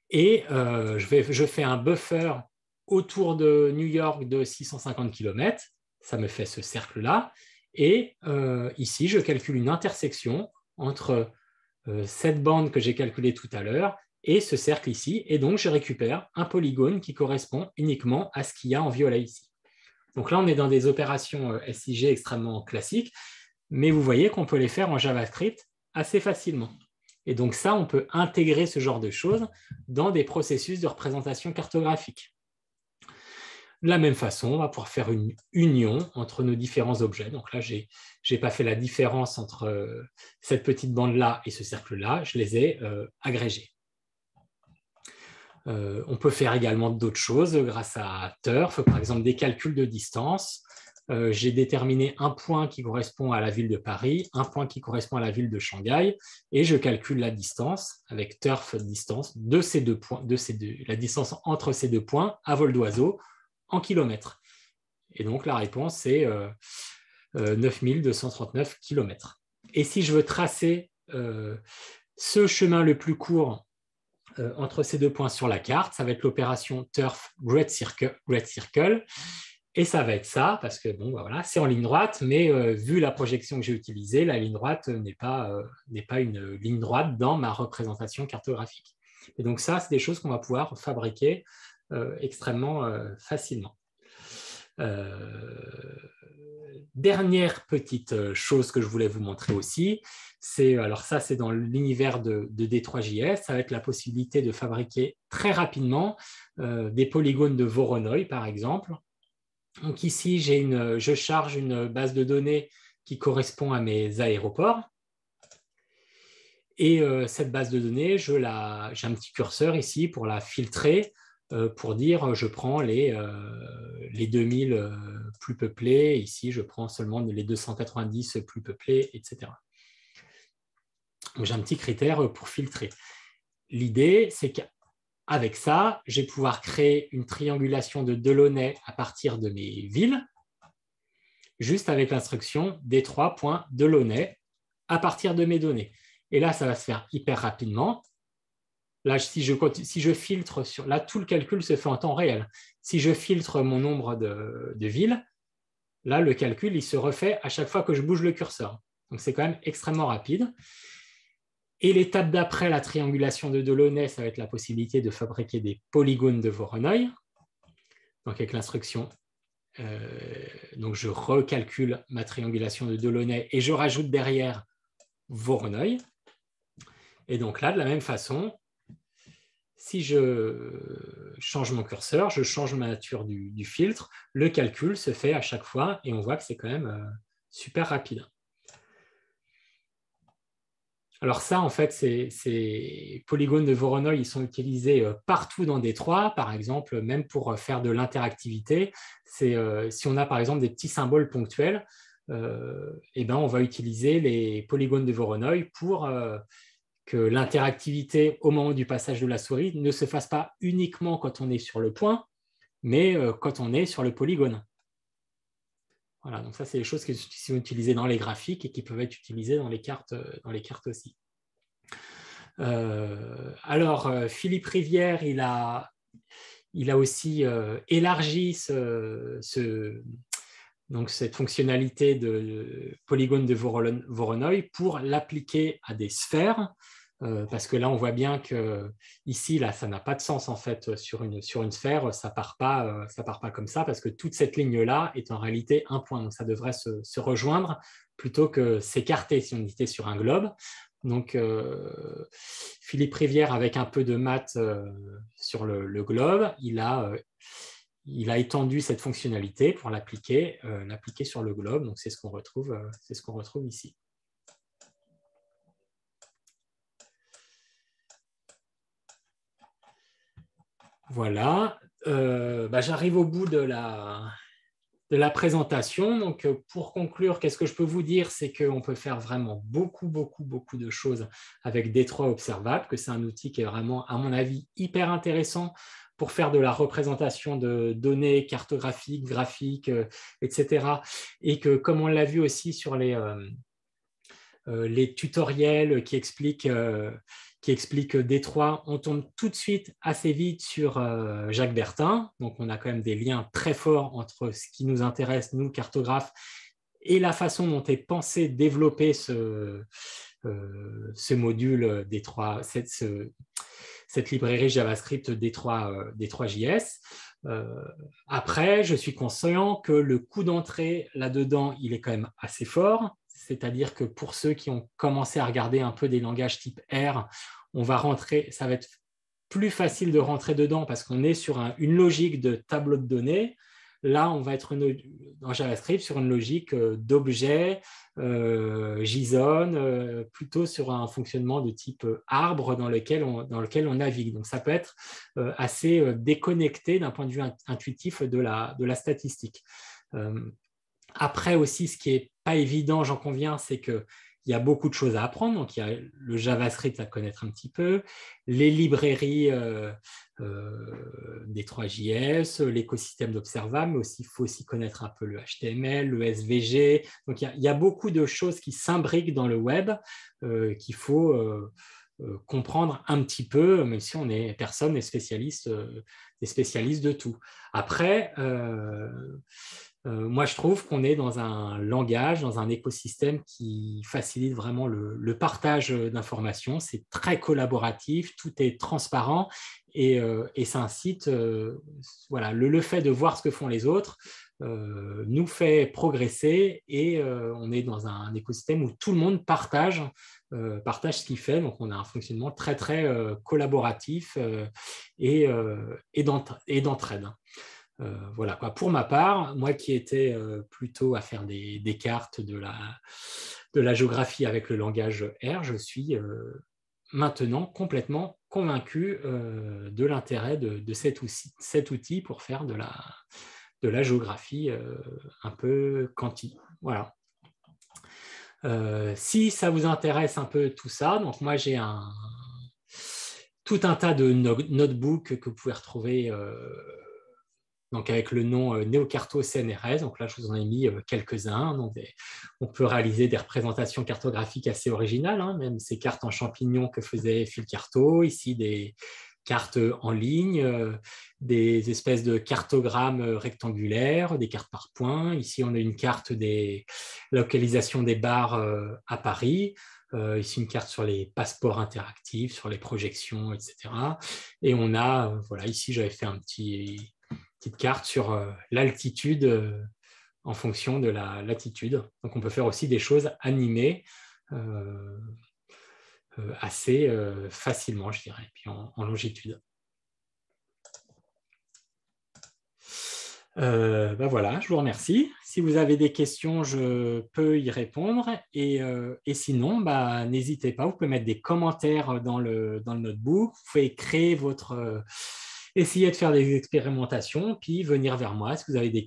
Et je fais un buffer autour de New York de 650 km. Ça me fait ce cercle-là. Et ici, je calcule une intersection entre cette bande que j'ai calculée tout à l'heure et ce cercle ici. Et donc, je récupère un polygone qui correspond uniquement à ce qu'il y a en violet ici. Donc là, on est dans des opérations SIG extrêmement classiques, mais vous voyez qu'on peut les faire en JavaScript assez facilement. Et donc ça, on peut intégrer ce genre de choses dans des processus de représentation cartographique. De la même façon, on va pouvoir faire une union entre nos différents objets. Donc là, je n'ai pas fait la différence entre cette petite bande-là et ce cercle-là, je les ai agrégés. On peut faire également d'autres choses grâce à Turf, par exemple des calculs de distance. J'ai déterminé un point qui correspond à la ville de Paris, un point qui correspond à la ville de Shanghai, et je calcule la distance avec Turf distance de ces deux points, la distance entre ces deux points à vol d'oiseau en kilomètres. Et donc la réponse c'est 9239 km. Et si je veux tracer ce chemin le plus court entre ces deux points sur la carte, ça va être l'opération Turf Great Circle. Et ça va être ça, parce que bon, voilà, c'est en ligne droite, mais vu la projection que j'ai utilisée, la ligne droite n'est pas une ligne droite dans ma représentation cartographique. Et donc ça, c'est des choses qu'on va pouvoir fabriquer extrêmement facilement. Dernière petite chose que je voulais vous montrer aussi, alors ça c'est dans l'univers de D3JS, ça va être la possibilité de fabriquer très rapidement des polygones de Voronoi par exemple. Donc ici je charge une base de données qui correspond à mes aéroports. Et cette base de données, j'ai un petit curseur ici pour la filtrer, pour dire je prends les 2000 plus peuplés, ici je prends seulement les 290 plus peuplés, etc. Donc j'ai un petit critère pour filtrer. L'idée, c'est avec ça, je vais pouvoir créer une triangulation de Delaunay à partir de mes villes, juste avec l'instruction D3.Delaunay à partir de mes données. Et là, ça va se faire hyper rapidement. Là, si je filtre sur... Là, tout le calcul se fait en temps réel. Si je filtre mon nombre de villes, là, le calcul, il se refait à chaque fois que je bouge le curseur. Donc, c'est quand même extrêmement rapide. Et l'étape d'après la triangulation de Delaunay, ça va être la possibilité de fabriquer des polygones de Voronoi. Donc, avec l'instruction, donc je recalcule ma triangulation de Delaunay et je rajoute derrière Voronoi. Et donc là, de la même façon, si je change mon curseur, je change ma nature du filtre, le calcul se fait à chaque fois et on voit que c'est quand même super rapide. Alors ça, en fait, ces polygones de Voronoi, ils sont utilisés partout dans D3, par exemple, même pour faire de l'interactivité. Si on a, par exemple, des petits symboles ponctuels, eh ben, on va utiliser les polygones de Voronoi pour que l'interactivité au moment du passage de la souris ne se fasse pas uniquement quand on est sur le point, mais quand on est sur le polygone. Voilà, donc ça, c'est des choses qui sont utilisées dans les graphiques et qui peuvent être utilisées dans les cartes aussi. Alors, Philippe Rivière, il a aussi élargi donc cette fonctionnalité de polygone de Voronoi pour l'appliquer à des sphères, parce que là, on voit bien que ici, là, ça n'a pas de sens en fait sur une sphère, ça part pas comme ça, parce que toute cette ligne-là est en réalité un point, donc ça devrait se rejoindre plutôt que s'écarter si on était sur un globe. Donc, Philippe Rivière, avec un peu de maths sur le globe, il a étendu cette fonctionnalité pour l'appliquer sur le globe. Donc, c'est ce qu'on retrouve ici. Voilà. J'arrive au bout de la présentation. Donc, pour conclure, qu'est-ce que je peux vous dire? C'est qu'on peut faire vraiment beaucoup de choses avec D3 Observable, que c'est un outil qui est vraiment, à mon avis, hyper intéressant pour faire de la représentation de données cartographiques, graphiques, etc. Et que, comme on l'a vu aussi sur les tutoriels qui expliquent D3, on tombe tout de suite assez vite sur Jacques Bertin. Donc, on a quand même des liens très forts entre ce qui nous intéresse, nous, cartographes, et la façon dont est pensé développer ce module D3, cette librairie JavaScript D3JS. Après, je suis conscient que le coût d'entrée là-dedans, il est quand même assez fort. C'est-à-dire que pour ceux qui ont commencé à regarder un peu des langages type R, ça va être plus facile de rentrer dedans parce qu'on est sur une logique de tableau de données. Là, on va être dans JavaScript sur une logique d'objet, JSON, plutôt sur un fonctionnement de type arbre dans lequel on navigue. Donc, ça peut être assez déconnecté d'un point de vue intuitif de la statistique. Après aussi, ce qui n'est pas évident, j'en conviens, c'est qu'il y a beaucoup de choses à apprendre. Donc, il y a le JavaScript à connaître un petit peu, les librairies D3JS, l'écosystème d'Observable, mais aussi, il faut aussi connaître un peu le HTML, le SVG. Donc, il y a beaucoup de choses qui s'imbriquent dans le web qu'il faut comprendre un petit peu, même si personne n'est spécialiste de tout. Après, moi, je trouve qu'on est dans un langage, dans un écosystème qui facilite vraiment le partage d'informations. C'est très collaboratif, tout est transparent et ça incite, voilà, le fait de voir ce que font les autres nous fait progresser et on est dans un écosystème où tout le monde partage ce qu'il fait. Donc, on a un fonctionnement très collaboratif et d'entraide. Voilà, quoi. Pour ma part, moi qui étais plutôt à faire des cartes de la géographie avec le langage R, je suis maintenant complètement convaincu de l'intérêt de cet outil pour faire de la géographie un peu quanti. Voilà. Si ça vous intéresse un peu tout ça, donc moi j'ai tout un tas de notebooks que vous pouvez retrouver donc avec le nom Neocarto CNRS. Donc là, je vous en ai mis quelques-uns. On peut réaliser des représentations cartographiques assez originales, hein, même ces cartes en champignons que faisait Phil Carto. Ici, des cartes en ligne, des espèces de cartogrammes rectangulaires, des cartes par points. Ici, on a une carte des localisations des bars à Paris. Ici, une carte sur les passeports interactifs, sur les projections, etc. Et on a, voilà, ici, j'avais fait petite carte sur l'altitude en fonction de la latitude. Donc, on peut faire aussi des choses animées assez facilement, je dirais, puis en longitude. Ben voilà, je vous remercie. Si vous avez des questions, je peux y répondre. Et sinon, bah, n'hésitez pas, vous pouvez mettre des commentaires dans le notebook. Vous pouvez créer essayer de faire des expérimentations, puis venir vers moi si vous avez des